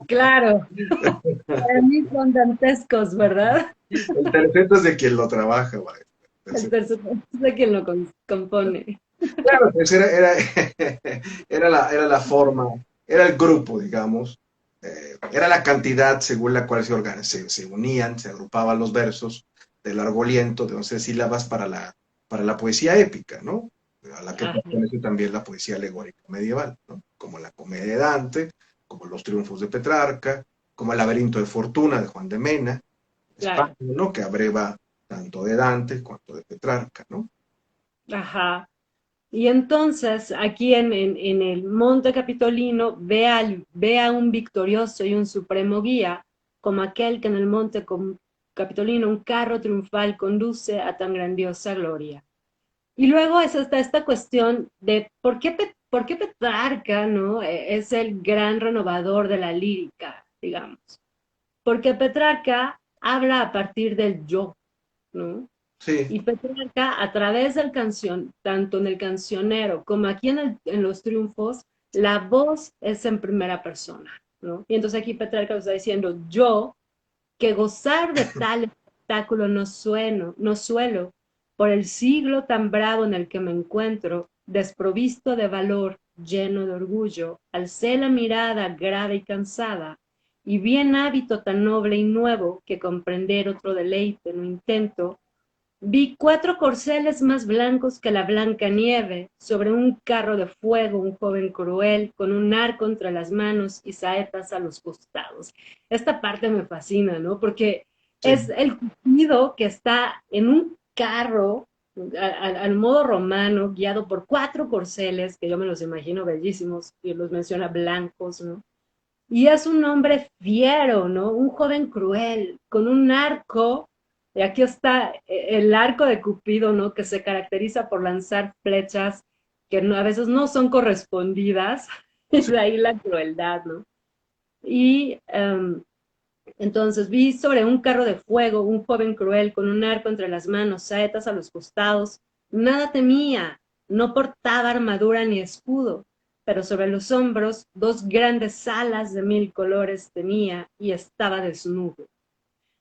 claro, para mí son dantescos, ¿verdad? El terceto es de quien lo trabaja, güey. El tercer es de quien lo compone. Claro, pues era la forma, era el grupo, digamos, era la cantidad según la cual se unían, se agrupaban los versos de largo aliento, de 11 sílabas para la poesía épica, ¿no? A la que Ajá, pertenece también la poesía alegórica medieval, ¿no? Como la Comedia de Dante, como los Triunfos de Petrarca, como el Laberinto de Fortuna de Juan de Mena, España, claro. ¿no? Que abreva tanto de Dante cuanto de Petrarca, ¿no? Ajá. Y entonces, aquí en el Monte Capitolino, ve a un victorioso y un supremo guía, como aquel que en el Monte Capitolino un carro triunfal conduce a tan grandiosa gloria. Y luego es hasta esta cuestión de por qué Petrarca, ¿no? Es el gran renovador de la lírica, digamos. Porque Petrarca habla a partir del yo, ¿no? Sí, Y Petrarca, a través del canción, tanto en el cancionero como aquí en los triunfos, la voz es en primera persona, ¿no? Y entonces aquí Petrarca lo está diciendo, yo, que gozar de tal espectáculo no suelo, por el siglo tan bravo en el que me encuentro, desprovisto de valor, lleno de orgullo, alcé la mirada grave y cansada, y bien hábito tan noble y nuevo que comprender otro deleite no intento, vi 4 corceles más blancos que la blanca nieve, sobre un carro de fuego un joven cruel, con un arco entre las manos y saetas a los costados. Esta parte me fascina, ¿no? Porque es sí. el cupido que está en un carro al modo romano, guiado por 4 corceles, que yo me los imagino bellísimos, y los menciona blancos, ¿no? Y es un hombre fiero, ¿no? Un joven cruel, con un arco, y aquí está el arco de Cupido, ¿no? Que se caracteriza por lanzar flechas que a veces no son correspondidas, y Sí. de ahí la crueldad, ¿no? Y entonces vi sobre un carro de fuego un joven cruel con un arco entre las manos, saetas a los costados, nada temía, no portaba armadura ni escudo, pero sobre los hombros 2 grandes alas de 1000 colores tenía y estaba desnudo.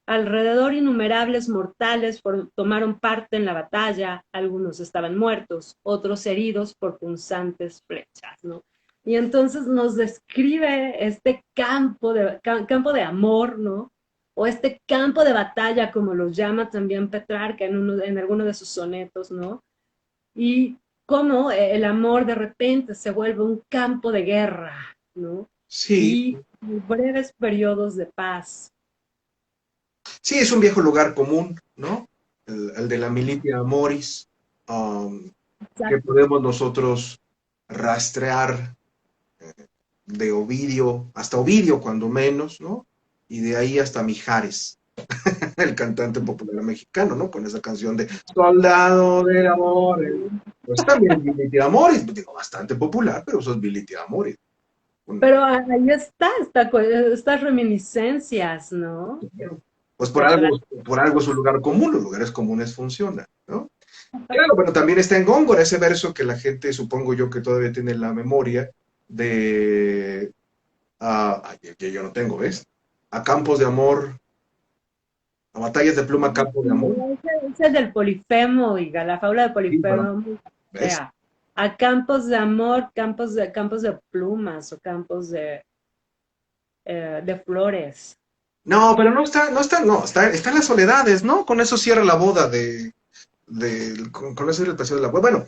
Alrededor innumerables mortales tomaron parte en la batalla, algunos estaban muertos, otros heridos por punzantes flechas, ¿no? Y entonces nos describe este campo de amor, ¿no? O este campo de batalla, como lo llama también Petrarca en alguno de sus sonetos, ¿no? Y cómo el amor de repente se vuelve un campo de guerra, ¿no? Sí, Y breves periodos de paz. sí, es un viejo lugar común, ¿no? El de la militia Amoris, que Exacto. podemos nosotros rastrear de Ovidio, hasta Ovidio cuando menos, ¿no? Y de ahí hasta Mijares, el cantante popular mexicano, ¿no? Con esa canción de Soldado del Amor. Pues también Militia Amoris, digo, bastante popular, pero eso es Militia Amoris. Pero ahí estas reminiscencias, ¿no? Pues Petrarca. por algo es un lugar común, los lugares comunes funcionan, ¿no? Claro, pero también está en Góngora ese verso que la gente, supongo yo, que todavía tiene en la memoria de... que yo no tengo, ¿ves? A campos de amor, a batallas de pluma, campos de amor. Es el del Polifemo, oiga, la fábula de Sí, bueno, Polifemo, o ¿ves? sea, a campos de amor, campos de plumas o campos de flores. No, pero no, están las soledades, ¿no? Con eso cierra la boda con eso cierra el paseo de la boda. Bueno,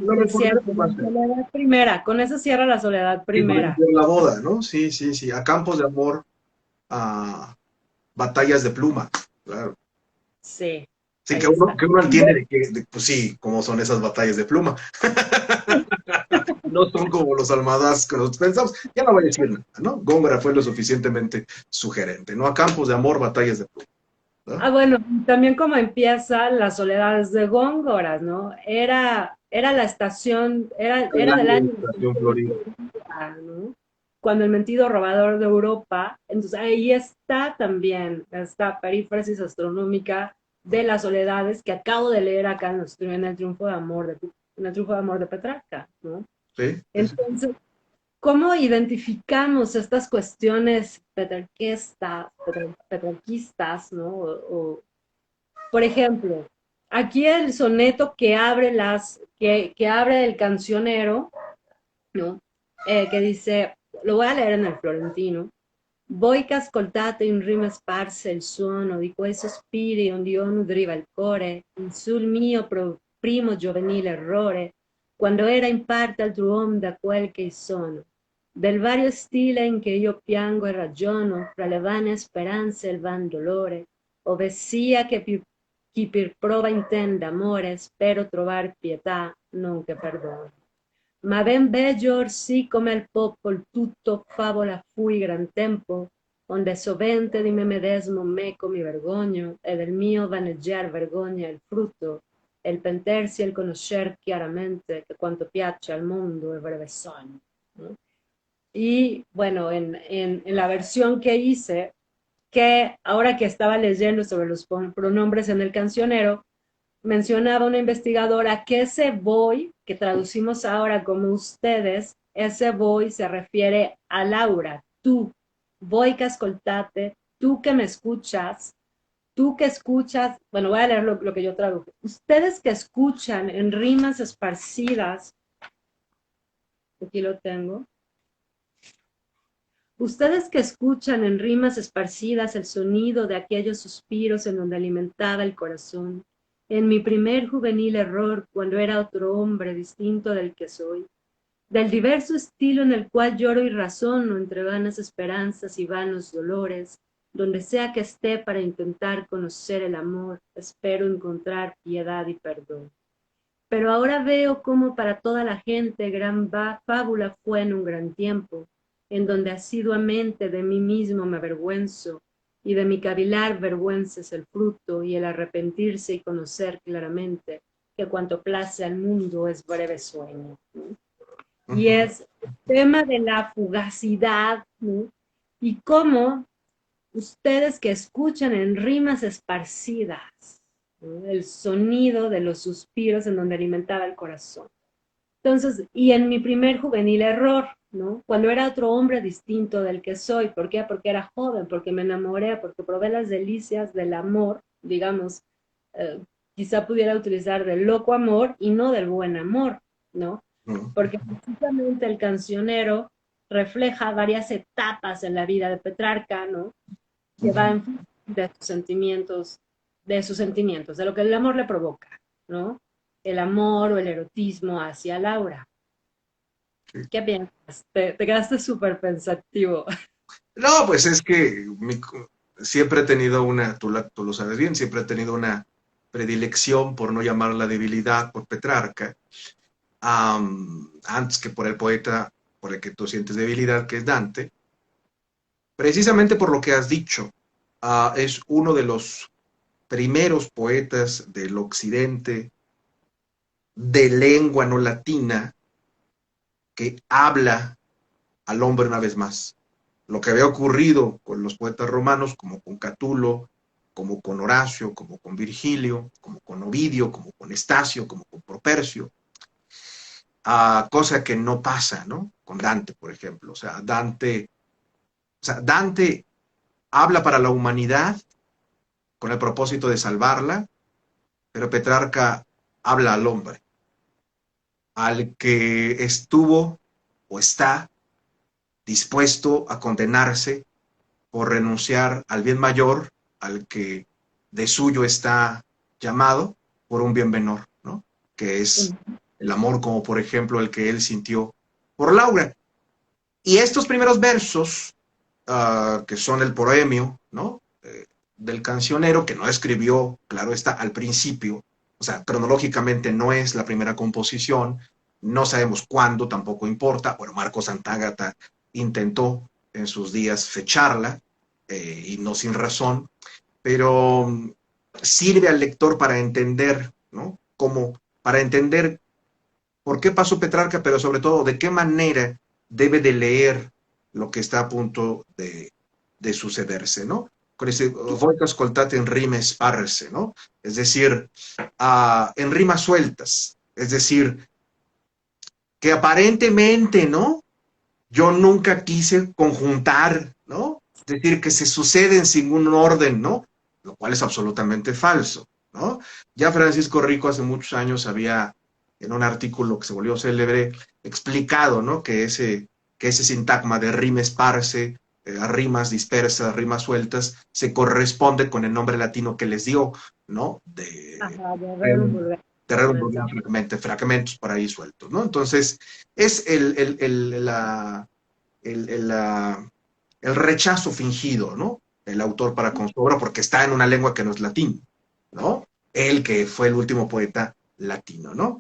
lo Es cierto, recordaré más. la soledad primera, con eso cierra la soledad Y con eso primera. cierra la boda, ¿no? Sí, sí, sí. A campos de amor, a batallas de pluma, claro. Sí, Sí, ahí está. que uno entiende pues sí, cómo son esas batallas de pluma. No son como los almadas que nosotros pensamos. Ya no voy a decir nada, ¿no? Góngora fue lo suficientemente sugerente, ¿no? A campos de amor, batallas de pluma, ¿no? Ah, bueno, también como empieza las soledades de Góngora, ¿no? Era era la estación, El era del año de año Estación Florida. ¿no? Cuando el mentido robador de Europa, entonces ahí está también esta perífrasis astronómica de las soledades que acabo de leer acá en el triunfo de amor en el triunfo de amor de Petrarca, ¿no? Sí, sí, sí. Entonces, ¿cómo identificamos estas cuestiones petrarquistas, ¿no? Por ejemplo, aquí el soneto que abre el cancionero, ¿no? Que dice, lo voy a leer en el florentino. Voi che ascoltate in rima sparse il suono di quei sospiri onde io nudriva il core, in sul mio primo giovanile errore, quando era in parte altro uom da quel che sono, del vario stile in che io piango e ragiono, fra le vane speranze e il van dolore, ove sia che chi per prova intenda amore, spero trovar pietà, non che perdono. Ma ben veggio sì come al popol tutto favola fui gran tempo, onde sovente di me medesmo meco mi vergogno, e del mio vaneggiar vergogna il frutto, e il pentersi e il conoscer chiaramente che quanto piace al mundo è breve sogno. ¿No? Y bueno, en la versión que hice, que ahora que estaba leyendo sobre los pronombres en el cancionero, mencionaba una investigadora que ese voy, que traducimos ahora como ustedes, ese voy se refiere a Laura, tú, voy que ascoltate, tú que me escuchas, tú que escuchas, bueno, voy a leer lo que yo traduje. Ustedes que escuchan en rimas esparcidas, aquí lo tengo, ustedes que escuchan en rimas esparcidas el sonido de aquellos suspiros en donde alimentaba el corazón, en mi primer juvenil error, cuando era otro hombre distinto del que soy, del diverso estilo en el cual lloro y razono entre vanas esperanzas y vanos dolores, donde sea que esté para intentar conocer el amor, espero encontrar piedad y perdón. Pero ahora veo cómo para toda la gente gran fábula fue en un gran tiempo, en donde asiduamente de mí mismo me avergüenzo, y de mi cavilar vergüenza es el fruto, y el arrepentirse y conocer claramente que cuanto place al mundo es breve sueño. ¿No? Y Ujú. es el tema de la fugacidad, ¿no? Y cómo ustedes que escuchan en rimas esparcidas, ¿no? El sonido de los suspiros en donde alimentaba el corazón. Entonces, y en mi primer juvenil error, ¿no? Cuando era otro hombre distinto del que soy, ¿por qué? Porque era joven, porque me enamoré, porque probé las delicias del amor, digamos, eh, quizá pudiera utilizar del loco amor y no del buen amor, ¿no? Ujú. Porque precisamente el cancionero refleja varias etapas en la vida de Petrarca, ¿no? Que va Ujú. en función de sus sentimientos, de lo que el amor le provoca, ¿no? El amor o el erotismo hacia Laura. Sí. ¿Qué piensas? Te quedaste súper pensativo. No, pues es que siempre he tenido tú lo sabes bien, siempre he tenido una predilección por no llamarla debilidad por Petrarca, antes que por el poeta por el que tú sientes debilidad, que es Dante, precisamente por lo que has dicho. Es uno de los primeros poetas del occidente de lengua no latina que habla al hombre una vez más. Lo que había ocurrido con los poetas romanos, como con Catulo, como con Horacio, como con Virgilio, como con Ovidio, como con Estacio, como con Propercio, cosa que no pasa, ¿no? Con Dante, por ejemplo. Dante habla para la humanidad con el propósito de salvarla, pero Petrarca habla al hombre, al que estuvo o está dispuesto a condenarse por renunciar al bien mayor, al que de suyo está llamado, por un bien menor, ¿no? Que es el amor como por ejemplo el que él sintió por Laura. Y estos primeros versos, que son el poemio, ¿no? Del cancionero, que no escribió, claro está, al principio, o sea, cronológicamente no es la primera composición, no sabemos cuándo, tampoco importa. Bueno, Marco Santagata intentó en sus días fecharla, y no sin razón, pero sirve al lector para entender, ¿no? Como para entender por qué pasó Petrarca, pero sobre todo de qué manera debe de leer lo que está a punto de sucederse, ¿no? Con ese voi che ascoltate in rime sparse, ¿no? Es decir, en rimas sueltas, es decir, que aparentemente, ¿no? Yo nunca quise conjuntar, ¿no? Es decir, que se suceden sin un orden, ¿no? Lo cual es absolutamente falso, ¿no? Ya Francisco Rico hace muchos años había, en un artículo que se volvió célebre, explicado, ¿no? Que ese sintagma de rima esparce, rimas dispersas, rimas sueltas, se corresponde con el nombre latino que les dio, ¿no? Ajá, de Rerum Vulgar. Terreno fragmentos por ahí sueltos, ¿no? Entonces, es el rechazo fingido, ¿no? El autor para con su obra, porque está en una lengua que no es latín, ¿no? Él que fue el último poeta latino, ¿no?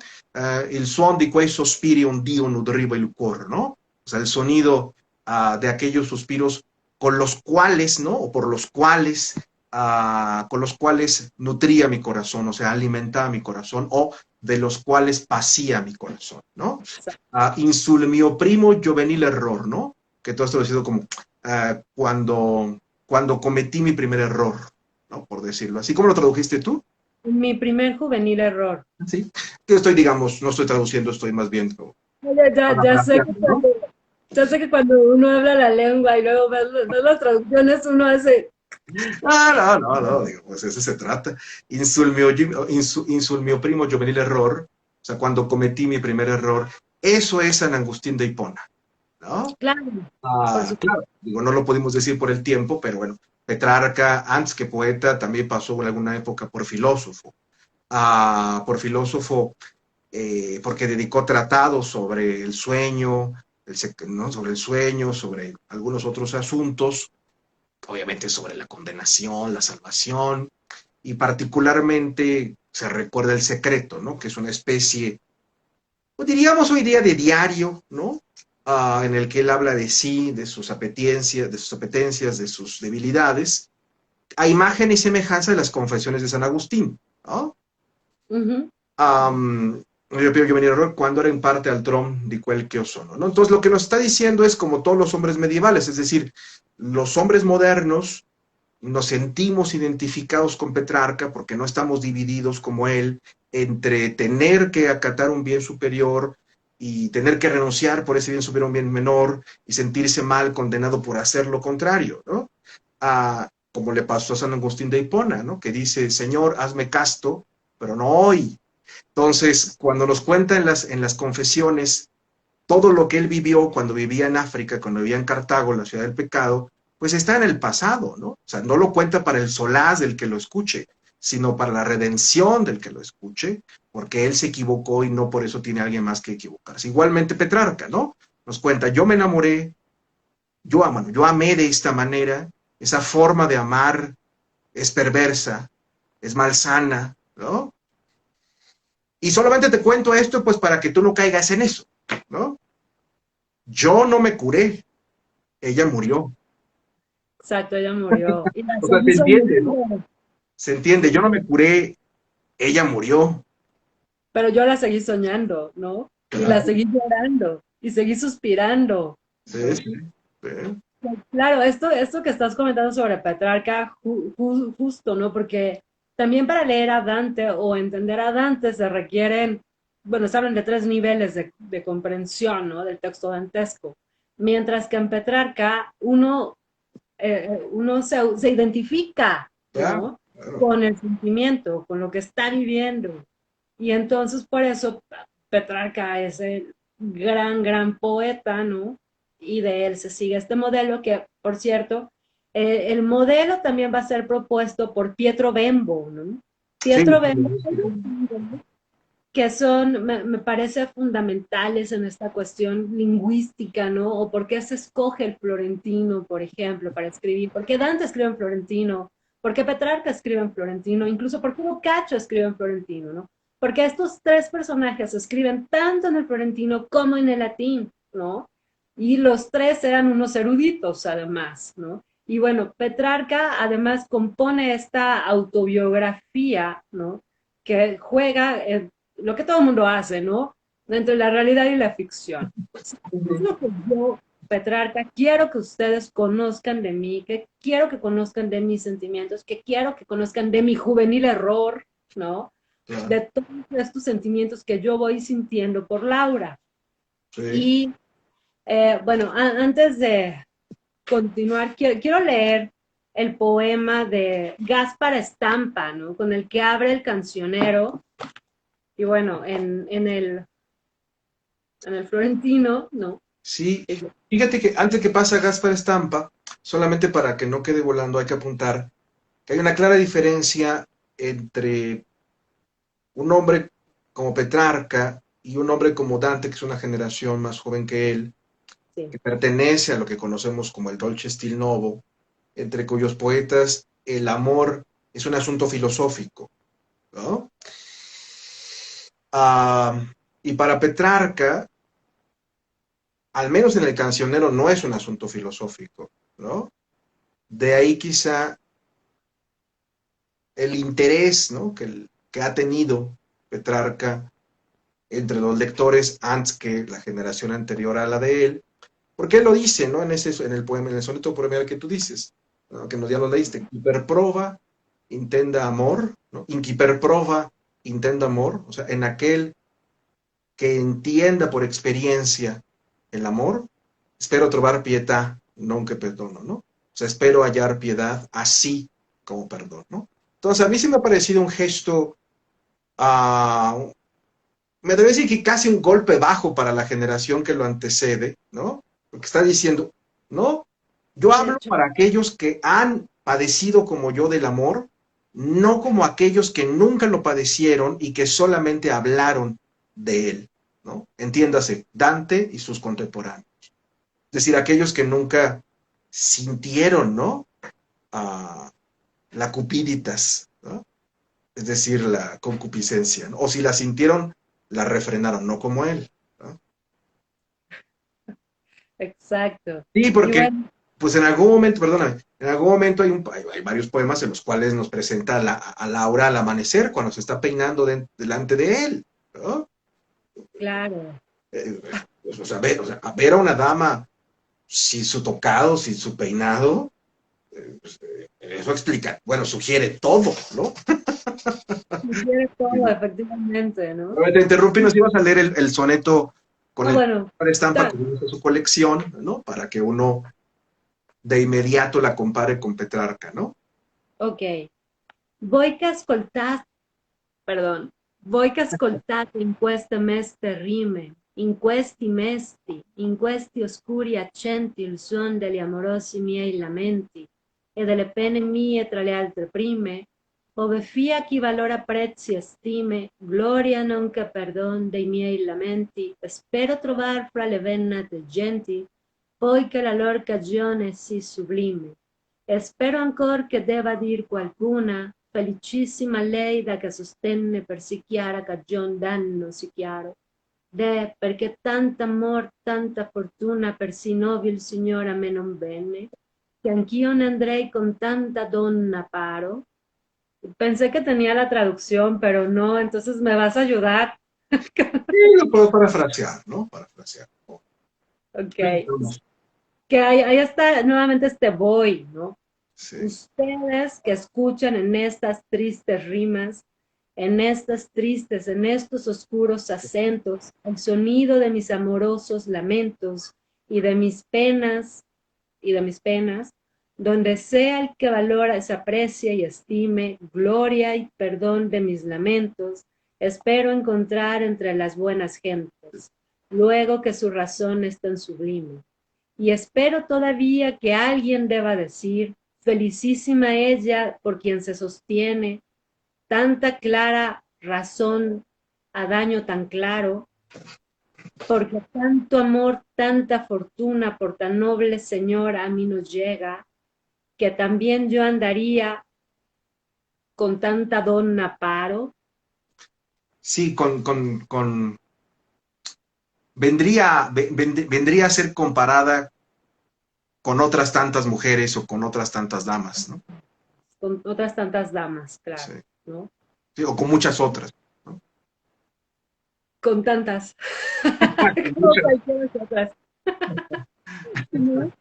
Il suon di quei sospiri un dio nudriva il cuor, ¿no? O sea, el sonido de aquellos suspiros con los cuales, ¿no? O por los cuales, con los cuales nutría mi corazón, o sea, alimentaba mi corazón, o de los cuales pasía mi corazón, ¿no? Insul mio primo juvenil error, ¿no? Que todo esto ha sido como cuando cometí mi primer error, ¿no? Por decirlo así. ¿Cómo lo tradujiste tú? Mi primer juvenil error. Sí. Yo estoy, digamos, no estoy traduciendo, estoy más bien como Ya sé que ¿no? cuando uno habla la lengua y luego ves las traducciones, uno hace, No, digo, pues eso se trata. Insul mio primo juvenil error, o sea, cuando cometí mi primer error, eso es San Agustín de Hipona, ¿no? claro, por supuesto. Claro, digo, no lo pudimos decir por el tiempo, pero bueno, Petrarca, antes que poeta, también pasó en alguna época por filósofo, porque dedicó tratados sobre el sueño, ¿no? Sobre el sueño, sobre algunos otros asuntos, obviamente sobre la condenación, la salvación, y particularmente se recuerda El Secreto, ¿no? Que es una especie, pues diríamos hoy día de diario, ¿no? En el que él habla de sí, de sus apetencias, de sus debilidades, a imagen y semejanza de las confesiones de San Agustín, ¿no? Ujú. Yo pido que venir error cuando era en parte al tron di quel que osono, ¿no? Entonces lo que nos está diciendo es como todos los hombres medievales, es decir, los hombres modernos nos sentimos identificados con Petrarca porque no estamos divididos como él entre tener que acatar un bien superior y tener que renunciar por ese bien superior a un bien menor y sentirse mal condenado por hacer lo contrario, ¿no? Como le pasó a San Agustín de Hipona, ¿no? Que dice, Señor, hazme casto, pero no hoy. Entonces, cuando nos cuenta en las confesiones todo lo que él vivió cuando vivía en África, cuando vivía en Cartago, la ciudad del pecado, pues está en el pasado, ¿no? O sea, no lo cuenta para el solaz del que lo escuche, sino para la redención del que lo escuche, porque él se equivocó y no por eso tiene alguien más que equivocarse. Igualmente Petrarca, ¿no? Nos cuenta, yo me enamoré, yo amé de esta manera, esa forma de amar es perversa, es malsana, ¿no? Y solamente te cuento esto pues para que tú no caigas en eso, ¿no? Yo no me curé, ella murió. Exacto, ella murió. Y la O sea, se seguí entiende, ¿no? soñando, Se entiende, yo no me curé, ella murió. pero yo la seguí soñando, ¿no? Y la Claro, seguí llorando, y seguí suspirando, sí, ¿no? sí, sí. Claro, esto que estás comentando sobre Petrarca, justo, ¿no? Porque también para leer a Dante o entender a Dante se requieren, bueno, se hablan de tres niveles de comprensión, ¿no? Del texto dantesco. Mientras que en Petrarca uno se identifica, Claro, ¿no? claro. Con el sentimiento, con lo que está viviendo. Y entonces por eso Petrarca es el gran poeta, ¿no? Y de él se sigue este modelo que, por cierto, el modelo también va a ser propuesto por Pietro Bembo, ¿no? Sí, Pietro sí, Bembo, sí, que son, me parece fundamentales en esta cuestión lingüística, ¿no? O por qué se escoge el florentino, por ejemplo, para escribir, por qué Dante escribe en florentino, por qué Petrarca escribe en florentino, incluso por qué Boccaccio escribe en florentino, ¿no? Porque estos tres personajes escriben tanto en el florentino como en el latín, ¿no? Y los tres eran unos eruditos, además, ¿no? Y bueno, Petrarca además compone esta autobiografía, ¿no? Que juega lo que todo el mundo hace, ¿no? entre la realidad y la ficción. Es Ujú. lo que yo, Petrarca, quiero que ustedes conozcan de mí, que quiero que conozcan de mis sentimientos, que quiero que conozcan de mi juvenil error, ¿no? Claro, De todos estos sentimientos que yo voy sintiendo por Laura. sí. Y bueno, antes de continuar, quiero leer el poema de Gaspar Estampa, ¿no? Con el que abre el cancionero. Y bueno, en el florentino, ¿no? Sí, fíjate que antes que pasa Gaspar Estampa, solamente para que no quede volando, hay que apuntar que hay una clara diferencia entre un hombre como Petrarca y un hombre como Dante, que es una generación más joven que él, Sí. que pertenece a lo que conocemos como el Dolce Stil Novo, entre cuyos poetas el amor es un asunto filosófico, ¿no? Ah, y para Petrarca, al menos en el cancionero, no es un asunto filosófico, ¿no? De ahí quizá el interés, ¿no? que ha tenido Petrarca entre los lectores antes que la generación anterior a la de él, porque él lo dice, ¿no? En el poema, en el soneto poemal que tú dices, ¿no? Que nos ya lo leíste, hiperprova, intenda amor, ¿no? Inquiperprova, intenda amor, o sea, en aquel que entienda por experiencia el amor, espero trobar pietà, non que perdono, ¿no? O sea, espero hallar piedad así como perdón, ¿no? Entonces, a mí sí me ha parecido un gesto, uh, me debe decir que casi un golpe bajo para la generación que lo antecede, ¿no? Porque está diciendo, no, yo De hablo hecho, para aquellos que han padecido como yo del amor, no como aquellos que nunca lo padecieron y que solamente hablaron de él, ¿no? Entiéndase, Dante y sus contemporáneos. Es decir, aquellos que nunca sintieron, ¿no? Ah, la cupiditas, ¿no? Es decir, la concupiscencia, ¿no? O si la sintieron, la refrenaron, no como él, ¿no? exacto. Sí, Y porque, bueno, pues en algún momento, perdóname, en algún momento hay varios poemas en los cuales nos presenta a Laura al amanecer, cuando se está peinando delante de él, ¿no? claro. Eh, o sea, a ver a una dama sin su tocado, sin su peinado, eso explica, bueno, sugiere todo, ¿no? Quiere todo, efectivamente, ¿no? Te interrumpí, nos ibas a leer el soneto con Ah, el bueno, de estampa está, que hizo su colección, ¿no? Para que uno de inmediato la compare con Petrarca, ¿no? ok. Voi che ascoltate, perdón, voi che ascoltate in queste meste rime, in questi mesti, in questi oscuri accenti il suon degli amorosi miei lamenti e delle pene mie tra le altre prime, ove fia chi valora prezzi e stime, gloria nonché perdon dei miei lamenti, e spero trovar fra le vennate genti, poiché la lor cagione è sì sublime. E spero ancor che debba dir qualcuna, felicissima lei da che sostenne per sì chiara cagion danno sì chiaro. De, perché tanta amor, tanta fortuna per sì nobil signor a me non venne, que anch'io ne andrei con tanta donna paro. Pensé que tenía la traducción, pero no, entonces me vas a ayudar. Sí, lo puedo parafrasear, ¿no? Parafrasear. Ok. Que ahí está nuevamente este voy, ¿no? Sí. Ustedes que escuchan en estas tristes rimas, en estos oscuros acentos, el sonido de mis amorosos lamentos y de mis penas, donde sea el que valora, se aprecie y estime, gloria y perdón de mis lamentos, espero encontrar entre las buenas gentes, luego que su razón es tan sublime. Y espero todavía que alguien deba decir, felicísima ella por quien se sostiene, tanta clara razón a daño tan claro, porque tanto amor, tanta fortuna por tan noble señora a mí nos llega, que también yo andaría con tanta donna paro. Sí, vendría a ser comparada con otras tantas mujeres o con otras tantas damas, ¿no? Con otras tantas damas, Sí, claro, ¿no? sí, o con muchas otras, ¿no? con tantas, Con como muchas. cualquiera otras. ¿No?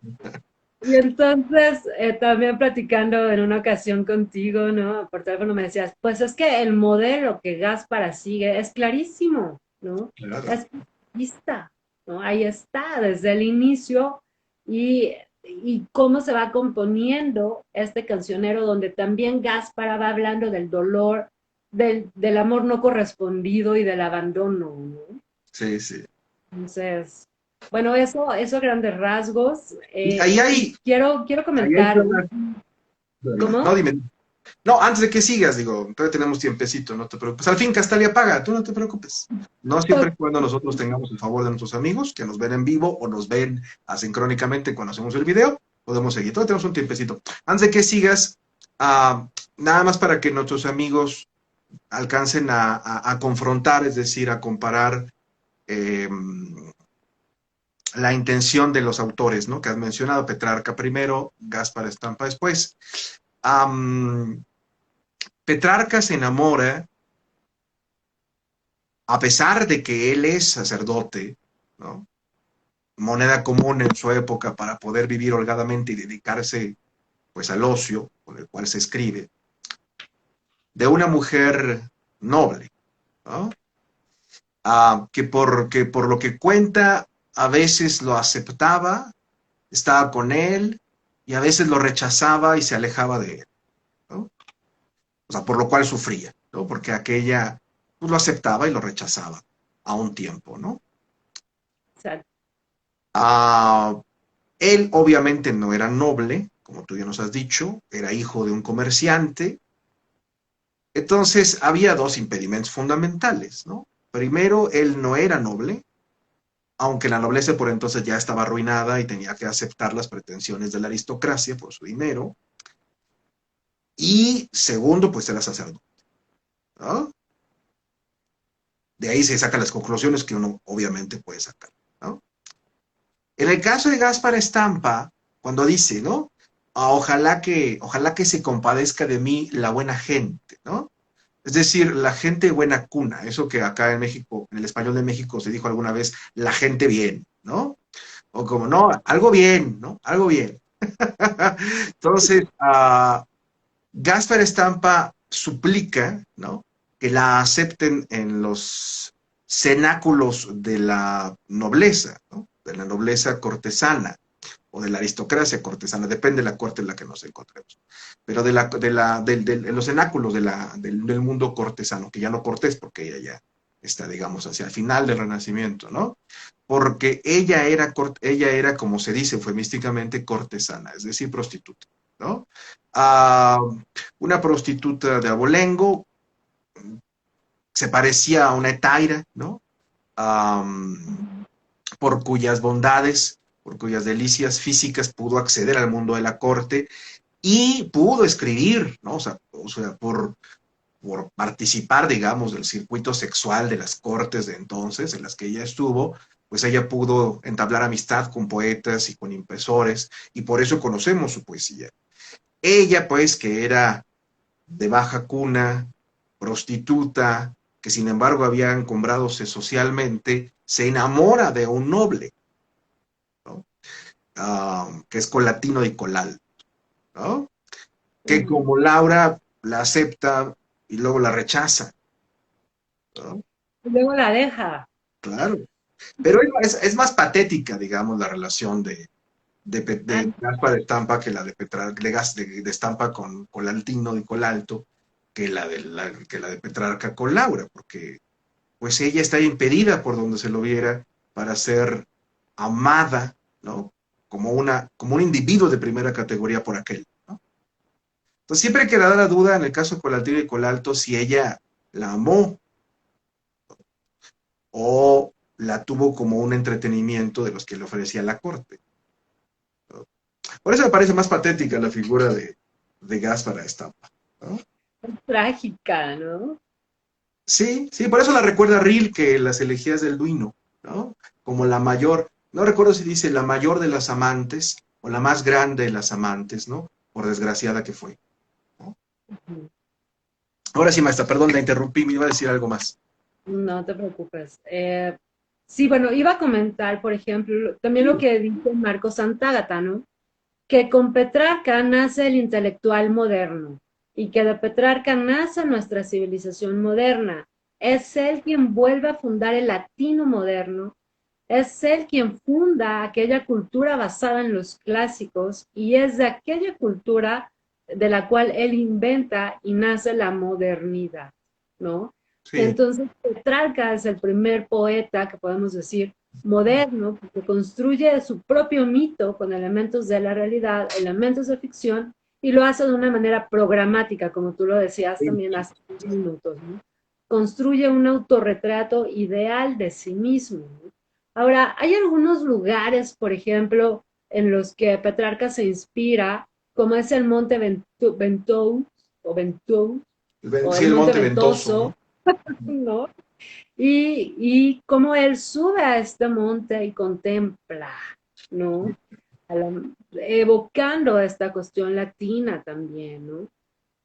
Y entonces, también platicando en una ocasión contigo, ¿no? Por teléfono me decías, pues es que el modelo que Gaspara sigue es clarísimo, ¿no? Claro. Es pista, ¿no? Ahí está, desde el inicio, y cómo se va componiendo este cancionero, donde también Gaspara va hablando del dolor, del amor no correspondido y del abandono, ¿no? Sí, sí. Entonces, bueno, eso a grandes rasgos. Y ahí hay, Quiero ahí hay comentar, zonas. No, ¿cómo? dime. No, antes de que sigas, digo, todavía tenemos tiempecito, no te preocupes. Al fin, Castalia paga, tú no te preocupes. No siempre y cuando nosotros tengamos el favor de nuestros amigos que nos ven en vivo o nos ven asincrónicamente cuando hacemos el video, podemos seguir. Todavía tenemos un tiempecito. Antes de que sigas, nada más para que nuestros amigos alcancen a confrontar, es decir, a comparar eh, la intención de los autores, ¿no? Que has mencionado, Petrarca primero, Gaspar Estampa después. Um, Petrarca se enamora, a pesar de que él es sacerdote, ¿no? Moneda común en su época para poder vivir holgadamente y dedicarse pues al ocio con el cual se escribe, de una mujer noble, ¿no? Que por lo que cuenta a veces lo aceptaba, estaba con él y a veces lo rechazaba y se alejaba de él, ¿no? O sea, por lo cual sufría, ¿no? Porque aquella pues, lo aceptaba y lo rechazaba a un tiempo, ¿no? O sea, Ah, él obviamente no era noble, como tú ya nos has dicho, era hijo de un comerciante. Entonces había dos impedimentos fundamentales, ¿no? Primero, él no era noble, aunque la nobleza por entonces ya estaba arruinada y tenía que aceptar las pretensiones de la aristocracia por su dinero. Y segundo, pues era sacerdote, ¿no? De ahí se sacan las conclusiones que uno obviamente puede sacar, ¿no? En el caso de Gaspar Estampa, cuando dice, ¿no? Ojalá que se compadezca de mí la buena gente, ¿no? Es decir, la gente buena cuna, eso que acá en México, en el español de México se dijo alguna vez, la gente bien, ¿no? O como, no, algo bien, ¿no? Algo bien. Entonces, Gaspar Estampa suplica, ¿no? Que la acepten en los cenáculos de la nobleza, ¿no? De la nobleza cortesana o de la aristocracia cortesana, depende de la corte en la que nos encontremos, pero de los cenáculos del mundo cortesano, que ya no cortés, porque ella ya está, digamos, hacia el final del Renacimiento, ¿no? Porque ella era, como se dice eufemísticamente, cortesana, es decir, prostituta, ¿no? Ah, una prostituta de abolengo, se parecía a una etaira, ¿no? Por cuyas bondades, por cuyas delicias físicas pudo acceder al mundo de la corte y pudo escribir, ¿no? O sea por participar, digamos, del circuito sexual de las cortes de entonces en las que ella estuvo, pues ella pudo entablar amistad con poetas y con impresores, y por eso conocemos su poesía. Ella, pues, que era de baja cuna, prostituta, que sin embargo había encumbradose socialmente, se enamora de un noble, ¿no? Que es Colatino de Colal, ¿no? Que ujú. como Laura la acepta y luego la rechaza, ¿no? Y luego la deja. Claro. Pero es más patética, digamos, la relación Ah, de Gaspar de Estampa que la de Petrarca, de Estampa con Colaltino y Colalto, que la de Petrarca con Laura, porque pues ella está impedida por donde se lo viera para ser amada, ¿no? Como un individuo de primera categoría por aquel, ¿no? Entonces siempre queda la duda en el caso de Colaltino y Colalto si ella la amó o la tuvo como un entretenimiento de los que le ofrecía la corte, ¿no? Por eso me parece más patética la figura de Gaspar Estampa, ¿no? trágica, ¿no? Sí, sí, por eso la recuerda Rilke en las elegías del Duino, ¿no? Como la mayor, no recuerdo si dice la mayor de las amantes o la más grande de las amantes, ¿no? Por desgraciada que fue, ¿no? Ahora sí, maestra, perdón, la interrumpí, me iba a decir algo más. No te preocupes. Sí, bueno, iba a comentar, por ejemplo, también lo que dice Marco Santagata, ¿no? Que con Petrarca nace el intelectual moderno y que de Petrarca nace nuestra civilización moderna. Es él quien vuelve a fundar el latino moderno, es él quien funda aquella cultura basada en los clásicos y es de aquella cultura de la cual él inventa y nace la modernidad, ¿no? Sí, Entonces, Petrarca es el primer poeta que podemos decir moderno, que construye su propio mito con elementos de la realidad, elementos de ficción, y lo hace de una manera programática, como tú lo decías sí. también hace unos minutos, ¿no? Construye un autorretrato ideal de sí mismo, ¿no? Ahora, hay algunos lugares, por ejemplo, en los que Petrarca se inspira, como es el Monte Ventoux, o Ventoux, o Sí, el el Monte Monte Ventoso, Ventoso, ¿no? ¿no? Y cómo él sube a este monte y contempla, ¿no? Evocando esta cuestión latina también, ¿no?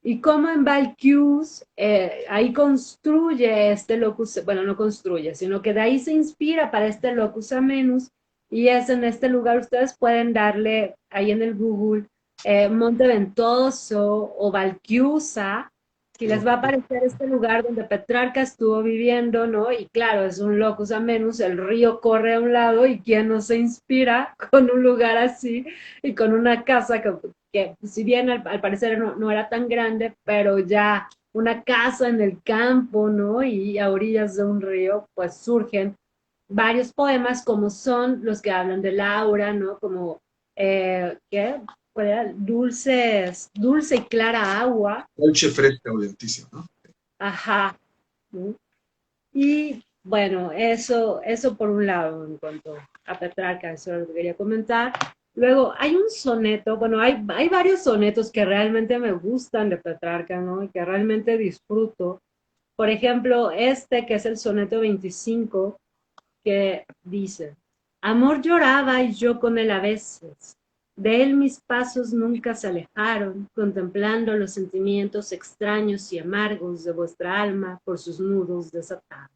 Y cómo en Valkyus ahí construye este locus, bueno, no construye, sino que de ahí se inspira para este locus amenus y es en este lugar, ustedes pueden darle ahí en el Google Monte Ventoso o Valkyusa y les va a aparecer este lugar donde Petrarca estuvo viviendo, ¿no? Y claro, es un locus amenus, el río corre a un lado y quién no se inspira con un lugar así y con una casa que si bien al parecer no era tan grande, pero ya una casa en el campo, ¿no? Y a orillas de un río, pues surgen varios poemas como son los que hablan de Laura, ¿no? Como, ¿qué? ¿Cuál era? Dulce y clara agua, Dolce fresca audentísima, ¿no? ajá, ¿no? Y bueno, eso por un lado en cuanto a Petrarca, eso es lo que quería comentar. Luego, hay un soneto, bueno, hay varios sonetos que realmente me gustan de Petrarca, ¿no? Y que realmente disfruto. Por ejemplo, este que es el soneto 25 que dice, amor lloraba y yo con él a veces. De él mis pasos nunca se alejaron, contemplando los sentimientos extraños y amargos de vuestra alma por sus nudos desatados.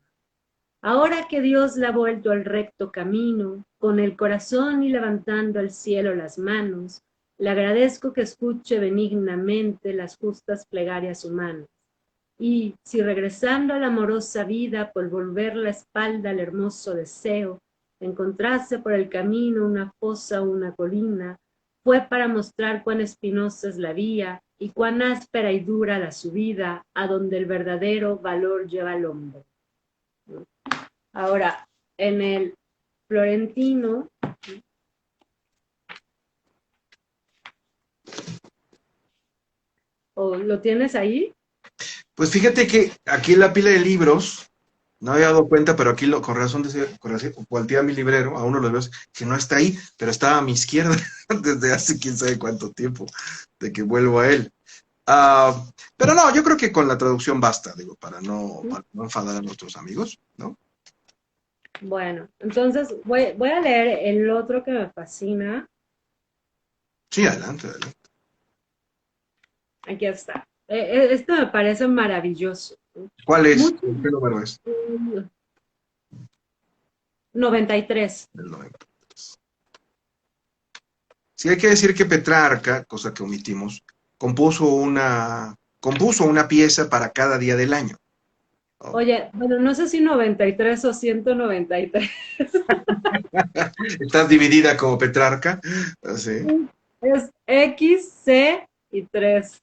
Ahora que Dios la ha vuelto al recto camino, con el corazón y levantando al cielo las manos, le agradezco que escuche benignamente las justas plegarias humanas. Y si regresando a la amorosa vida por volver la espalda al hermoso deseo, encontrase por el camino una fosa o una colina, fue para mostrar cuán espinosa es la vía y cuán áspera y dura la subida a donde el verdadero valor lleva al hombre. Ahora, en el Florentino, ¿o lo tienes ahí? Pues fíjate que aquí en la pila de libros, no había dado cuenta, pero aquí con razón, con razón, volteé a mi librero, a uno de los libros, que no está ahí, pero estaba a mi izquierda desde hace quién sabe cuánto tiempo, de que vuelvo a él. Ah, pero no, yo creo que con la traducción basta, digo, para no enfadar a nuestros amigos, ¿no? Bueno, entonces voy a leer el otro que me fascina. Sí, adelante, adelante. Aquí está. Este me parece maravilloso. ¿Cuál es? Mucho, ¿Qué número es? 93. El 90. Sí, hay que decir que Petrarca, cosa que omitimos, compuso una pieza para cada día del año, ¿no? Oye, bueno, no sé si 93 o 193. Estás dividida como Petrarca, así. Es X, C y 3.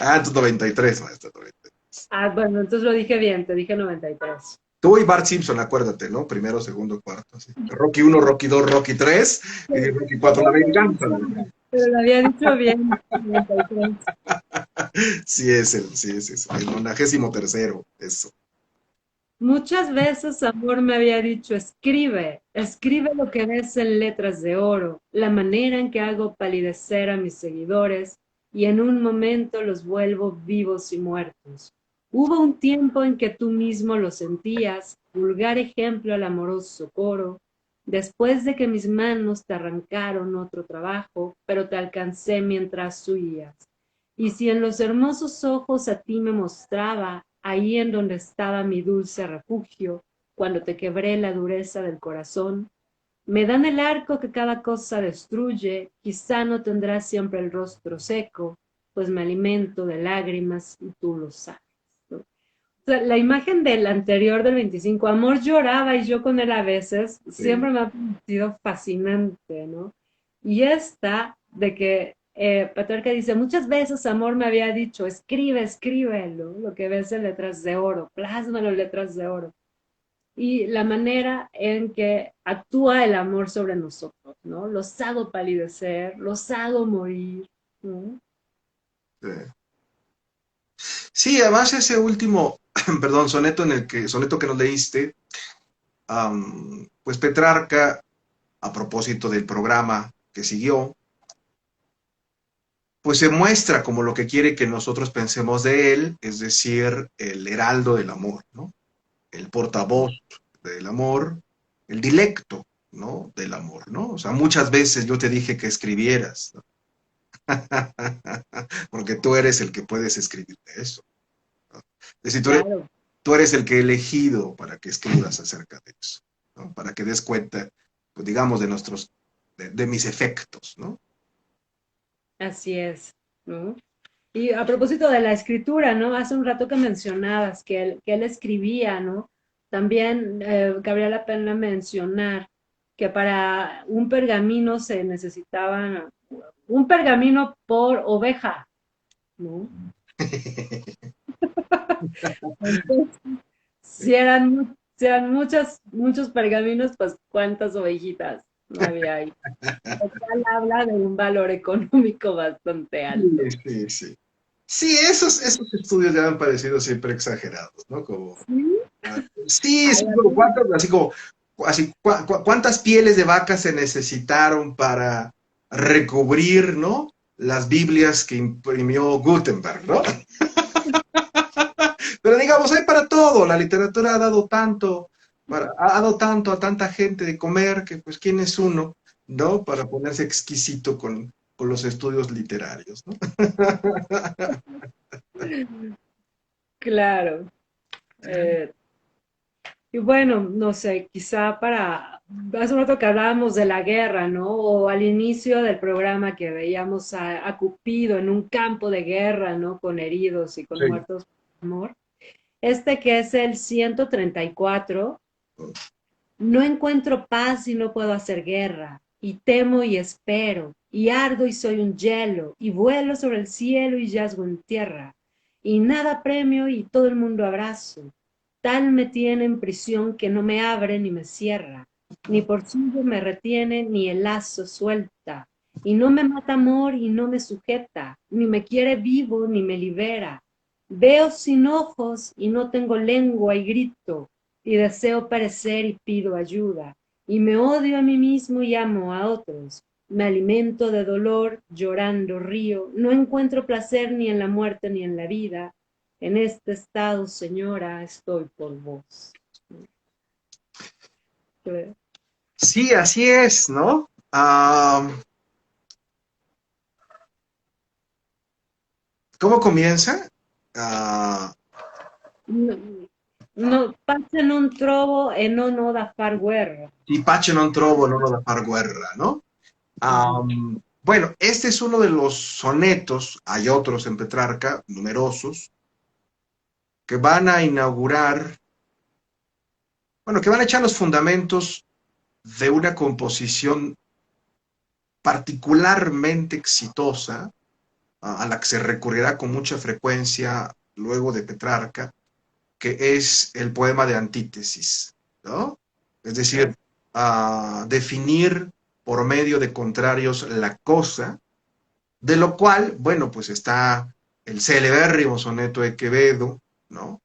Ah, entonces 93, maestra. 93. Ah, bueno, entonces lo dije bien, te dije 93. Tú y Bart Simpson, acuérdate, ¿no? Primero, segundo, cuarto, así. Rocky 1, Rocky 2, Rocky 3 y Rocky 4, la venganza. Pero lo había dicho bien, 93. Sí es eso, el 93º, eso. Muchas veces amor me había dicho, escribe, escribe lo que ves en letras de oro, la manera en que hago palidecer a mis seguidores y en un momento los vuelvo vivos y muertos. Hubo un tiempo en que tú mismo lo sentías, vulgar ejemplo al amoroso coro, después de que mis manos te arrancaron otro trabajo, pero te alcancé mientras huías. Y si en los hermosos ojos a ti me mostraba ahí en donde estaba mi dulce refugio, cuando te quebré la dureza del corazón. Me dan el arco que cada cosa destruye, quizá no tendrás siempre el rostro seco, pues me alimento de lágrimas y tú lo sabes, ¿no? O sea, la imagen del anterior del 25, Amor lloraba y yo con él a veces, Sí. siempre me ha parecido fascinante, ¿no? Y esta de que Petrarca dice, muchas veces Amor me había dicho, escribe, escríbelo, lo que ves en letras de oro, plásmalo en letras de oro. Y la manera en que actúa el amor sobre nosotros, ¿no? Los hago palidecer, los hago morir, ¿no? Sí. Sí, además ese último, perdón, soneto que nos leíste, pues Petrarca, a propósito del programa que siguió, pues se muestra como lo que quiere que nosotros pensemos de él, es decir, el heraldo del amor, ¿no? El portavoz del amor, el dilecto, ¿no? Del amor, ¿no? O sea, muchas veces yo te dije que escribieras, ¿no? Porque tú eres el que puedes escribir de eso, ¿no? Es decir, Claro, tú eres el que he elegido para que escribas acerca de eso, ¿no? Para que des cuenta, pues digamos, de mis efectos, ¿no? así es, ¿no? Y a propósito de la escritura, ¿no? Hace un rato que mencionabas que él escribía, ¿no? También cabría la pena mencionar que para un pergamino se necesitaba un pergamino por oveja, ¿no? Entonces, si eran muchos pergaminos, pues cuántas ovejitas no había ahí. Lo cual habla de un valor económico bastante Sí, alto. sí, sí. Sí, esos estudios ya han parecido siempre exagerados, ¿no? Como, Sí, sí, ay, sí, a como mí cuántas pieles de vaca se necesitaron para recubrir, ¿no? Las Biblias que imprimió Gutenberg, ¿no? Pero digamos, hay para todo. La literatura ha dado tanto, ha dado tanto a tanta gente de comer que, pues, ¿quién es uno, ¿no? Para ponerse exquisito con los estudios literarios, ¿no? claro. Eh, y bueno, no sé, quizá para, hace un rato que hablábamos de la guerra, ¿no? O al inicio del programa que veíamos a Cupido en un campo de guerra, ¿no? Con heridos y con Sí. muertos por amor. Este que es el 134, no encuentro paz y no puedo hacer guerra, y temo y espero, y ardo y soy un hielo, y vuelo sobre el cielo y yazgo en tierra, y nada premio y todo el mundo abrazo. Tal me tiene en prisión que no me abre ni me cierra, ni por suyo me retiene ni el lazo suelta, y no me mata amor y no me sujeta, ni me quiere vivo ni me libera. Veo sin ojos y no tengo lengua y grito, y deseo perecer y pido ayuda, y me odio a mí mismo y amo a otros. Me alimento de dolor, llorando río, no encuentro placer ni en la muerte ni en la vida. En este estado, señora, estoy por vos. Sí, así es, ¿no? ¿Cómo comienza? Ah, No, no, pace non trovo e non ho da far guerra. y pace non trovo, no da far guerra, ¿no? Ujú. Bueno, este es uno de los sonetos, hay otros en Petrarca, numerosos, que van a inaugurar, bueno, que van a echar los fundamentos de una composición particularmente exitosa, a la que se recurrirá con mucha frecuencia luego de Petrarca, que es el poema de antítesis, ¿no? Es decir, definir por medio de contrarios la cosa, de lo cual, bueno, pues está el celebérrimo soneto de Quevedo, ¿no?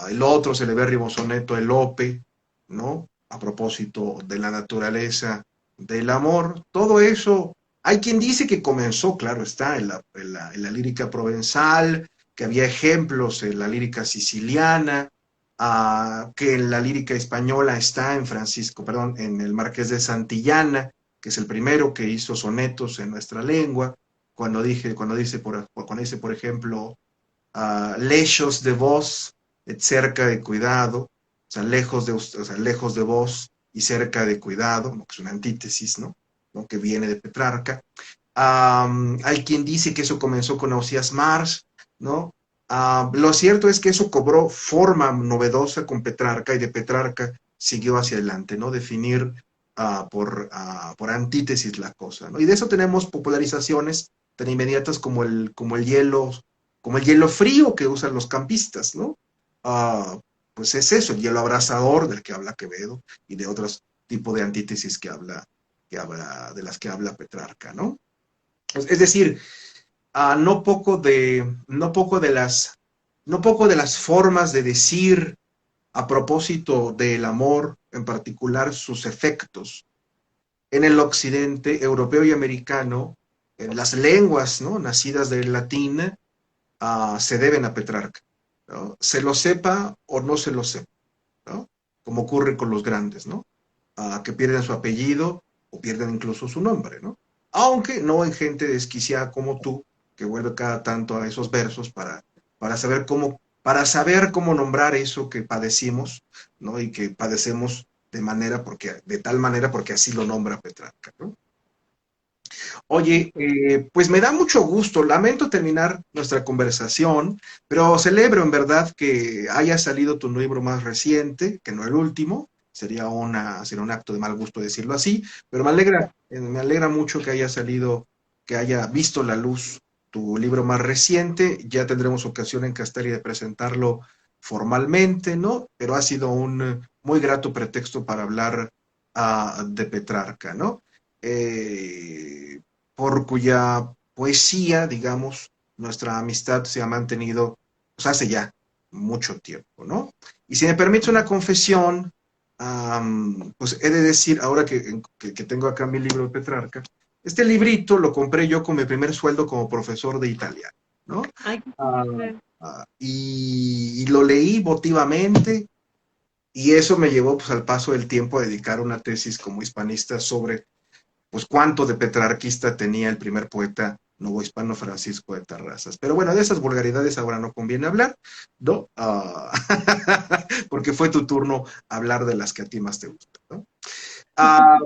El otro celebérrimo soneto de Lope, ¿no? A propósito de la naturaleza del amor, todo eso, hay quien dice que comenzó, claro está, en la lírica provenzal, que había ejemplos en la lírica siciliana, que en la lírica española está en Francisco, perdón, en el Marqués de Santillana, que es el primero que hizo sonetos en nuestra lengua, cuando dice, por ejemplo, lejos de vos, cerca de cuidado, o sea, lejos de, o sea, lejos de vos y cerca de cuidado, ¿no? Que es una antítesis, ¿no? ¿No? Que viene de Petrarca. Hay quien dice que eso comenzó con Ausias Mars, ¿no? Lo cierto es que eso cobró forma novedosa con Petrarca y de Petrarca siguió hacia adelante, ¿no? Definir por antítesis la cosa, ¿no? Y de eso tenemos popularizaciones tan inmediatas como el hielo frío que usan los campistas, ¿no? Uh, pues es eso, el hielo abrasador del que habla Quevedo y de otros tipos de antítesis de las que habla Petrarca, ¿no? Es decir, no poco de las formas de decir a propósito del amor, en particular sus efectos en el occidente europeo y americano, en las lenguas, ¿no? Nacidas del latín, se deben a Petrarca, ¿no? Se lo sepa o no se lo sepa, ¿no? Como ocurre con los grandes, ¿no? Que pierden su apellido o pierden incluso su nombre, ¿no? Aunque no en gente desquiciada como tú, que vuelve cada tanto a esos versos para saber cómo nombrar eso que padecimos, ¿no? Y que padecemos de tal manera porque así lo nombra Petrarca, ¿no? Oye, pues me da mucho gusto, lamento terminar nuestra conversación, pero celebro en verdad que haya salido tu libro más reciente, que no el último, sería un acto de mal gusto decirlo así, pero me alegra mucho que haya salido, que haya visto la luz tu libro más reciente, ya tendremos ocasión en Castelli de presentarlo formalmente, ¿no? Pero ha sido un muy grato pretexto para hablar de Petrarca, ¿no? Eh, por cuya poesía, digamos, nuestra amistad se ha mantenido, pues hace ya mucho tiempo, ¿no? Y si me permite una confesión, pues he de decir, ahora que tengo acá mi libro de Petrarca, este librito lo compré yo con mi primer sueldo como profesor de italiano, ¿no? Ay, qué Ah, padre. y lo leí votivamente y eso me llevó pues al paso del tiempo a dedicar una tesis como hispanista sobre pues cuánto de petrarquista tenía el primer poeta novohispano Francisco de Terrazas. Pero bueno, de esas vulgaridades ahora no conviene hablar, ¿no? Porque fue tu turno hablar de las que a ti más te gustan, ¿no?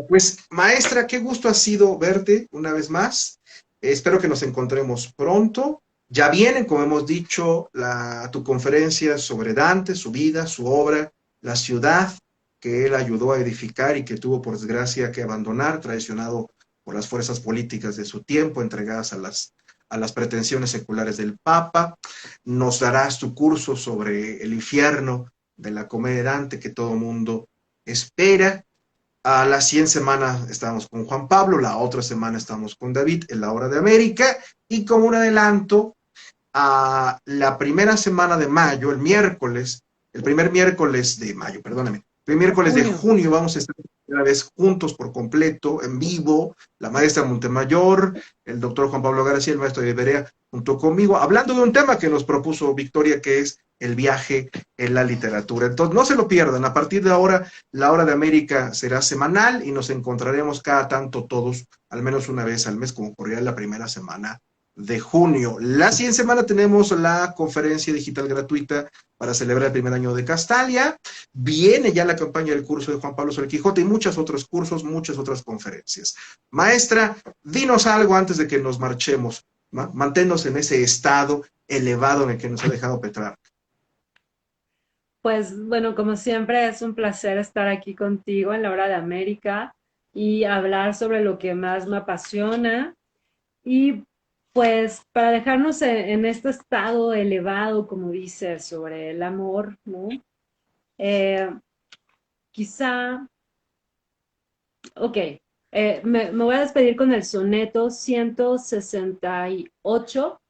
Pues maestra, qué gusto ha sido verte una vez más. Espero que nos encontremos pronto. Ya vienen, como hemos dicho, tu conferencia sobre Dante, su vida, su obra, la ciudad que él ayudó a edificar y que tuvo por desgracia que abandonar, traicionado por las fuerzas políticas de su tiempo, entregadas a las pretensiones seculares del Papa. Nos darás tu curso sobre el infierno de la comedia de Dante que todo mundo espera. A la 100 semana estamos con Juan Pablo, la otra semana estamos con David en la hora de América y como un adelanto, a la primera semana de mayo, el primer miércoles de mayo, perdóname, el primer De miércoles de junio. junio vamos a estar una vez juntos por completo, en vivo, la maestra Montemayor, el doctor Juan Pablo García, el maestro de Berea, junto conmigo, hablando de un tema que nos propuso Victoria, que es el viaje en la literatura. Entonces, no se lo pierdan, a partir de ahora, la hora de América será semanal y nos encontraremos cada tanto todos, al menos una vez al mes, como ocurrirá en la primera semana de junio. La siguiente semana tenemos la conferencia digital gratuita para celebrar el primer año de Castalia. Viene ya la campaña del curso de Juan Pablo sobre el Quijote y muchos otros cursos, muchas otras conferencias. Maestra, dinos algo antes de que nos marchemos. Manténnos en ese estado elevado en el que nos ha dejado Petrarca. Pues bueno, como siempre es un placer estar aquí contigo en la hora de América y hablar sobre lo que más me apasiona. Y pues para dejarnos en este estado elevado, como dices, sobre el amor, ¿no? Eh, quizá, ok, me voy a despedir con el soneto 168,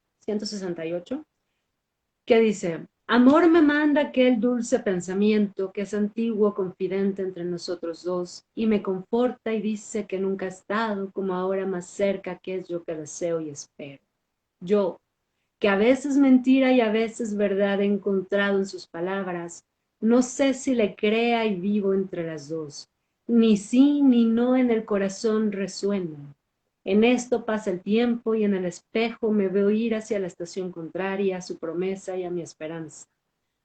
que dice, amor me manda aquel dulce pensamiento que es antiguo confidente entre nosotros dos y me conforta y dice que nunca ha estado como ahora más cerca que es yo que deseo y espero. Yo, que a veces mentira y a veces verdad he encontrado en sus palabras, no sé si le crea y vivo entre las dos, ni sí ni no en el corazón resuena. En esto pasa el tiempo y en el espejo me veo ir hacia la estación contraria, a su promesa y a mi esperanza.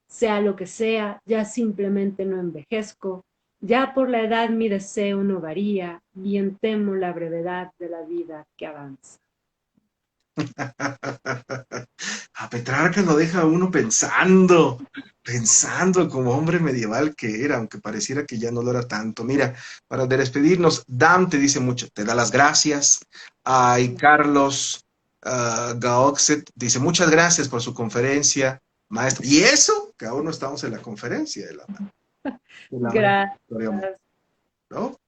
Sea lo que sea, ya simplemente no envejezco, ya por la edad mi deseo no varía, bien temo la brevedad de la vida que avanza. A Petrarca lo deja a uno pensando, pensando como hombre medieval que era, aunque pareciera que ya no lo era tanto. Mira, para despedirnos, Dam te dice mucho, te da las gracias. Ay, Carlos Gaoxet dice muchas gracias por su conferencia, maestro. Y eso, que aún no estamos en la conferencia de la maestra Victoria Montt, Gracias. ¿no?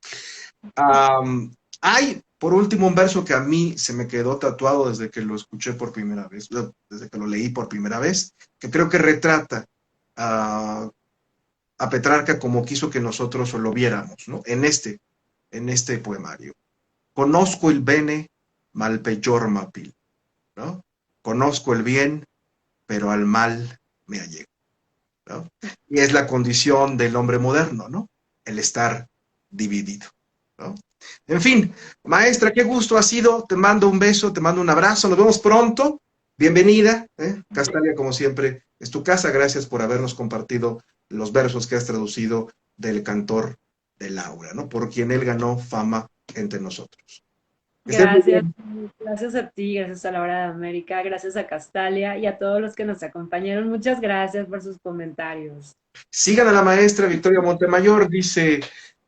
Am, Hay, por último, un verso que a mí se me quedó tatuado desde que lo escuché por primera vez, desde que lo leí por primera vez, que creo que retrata a, a Petrarca como quiso que nosotros lo viéramos, ¿no? En este poemario. Conozco el bene, mal peggior m'apil, ¿no? Conozco el bien, pero al mal me allego, ¿no? Y es la condición del hombre moderno, ¿no? El estar dividido, ¿no? En fin, maestra, qué gusto ha sido. Te mando un beso, te mando un abrazo. Nos vemos pronto. Bienvenida. Castalia, como siempre, es tu casa. Gracias por habernos compartido los versos que has traducido del cantor de Laura, ¿no? Por quien él ganó fama entre nosotros. Que estés muy Gracias, bien. gracias a ti, gracias a la hora de América, gracias a Castalia y a todos los que nos acompañaron. Muchas gracias por sus comentarios. Sigan a la maestra Victoria Montemayor, dice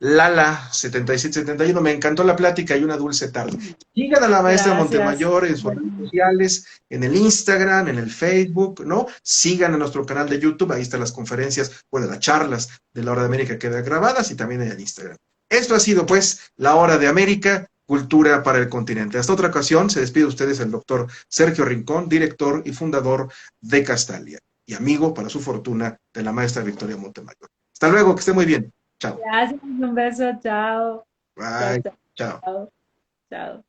Lala 7771. Me encantó la plática y una dulce tarde. Sigan a la maestra Gracias. Montemayor en sus redes sociales, en el Instagram, en el Facebook, ¿no? Sigan a nuestro canal de YouTube, ahí están las conferencias, bueno, las charlas de la Hora de América quedan grabadas y también en el Instagram. Esto ha sido, pues, la Hora de América, cultura para el continente. Hasta otra ocasión, se despide de ustedes el doctor Sergio Rincón, director y fundador de Castalia y amigo, para su fortuna, de la maestra Victoria Montemayor. Hasta luego, que esté muy bien. Chao. Gracias, un beso, chao. Chao, Bye. chao, Chao. chao. Chao.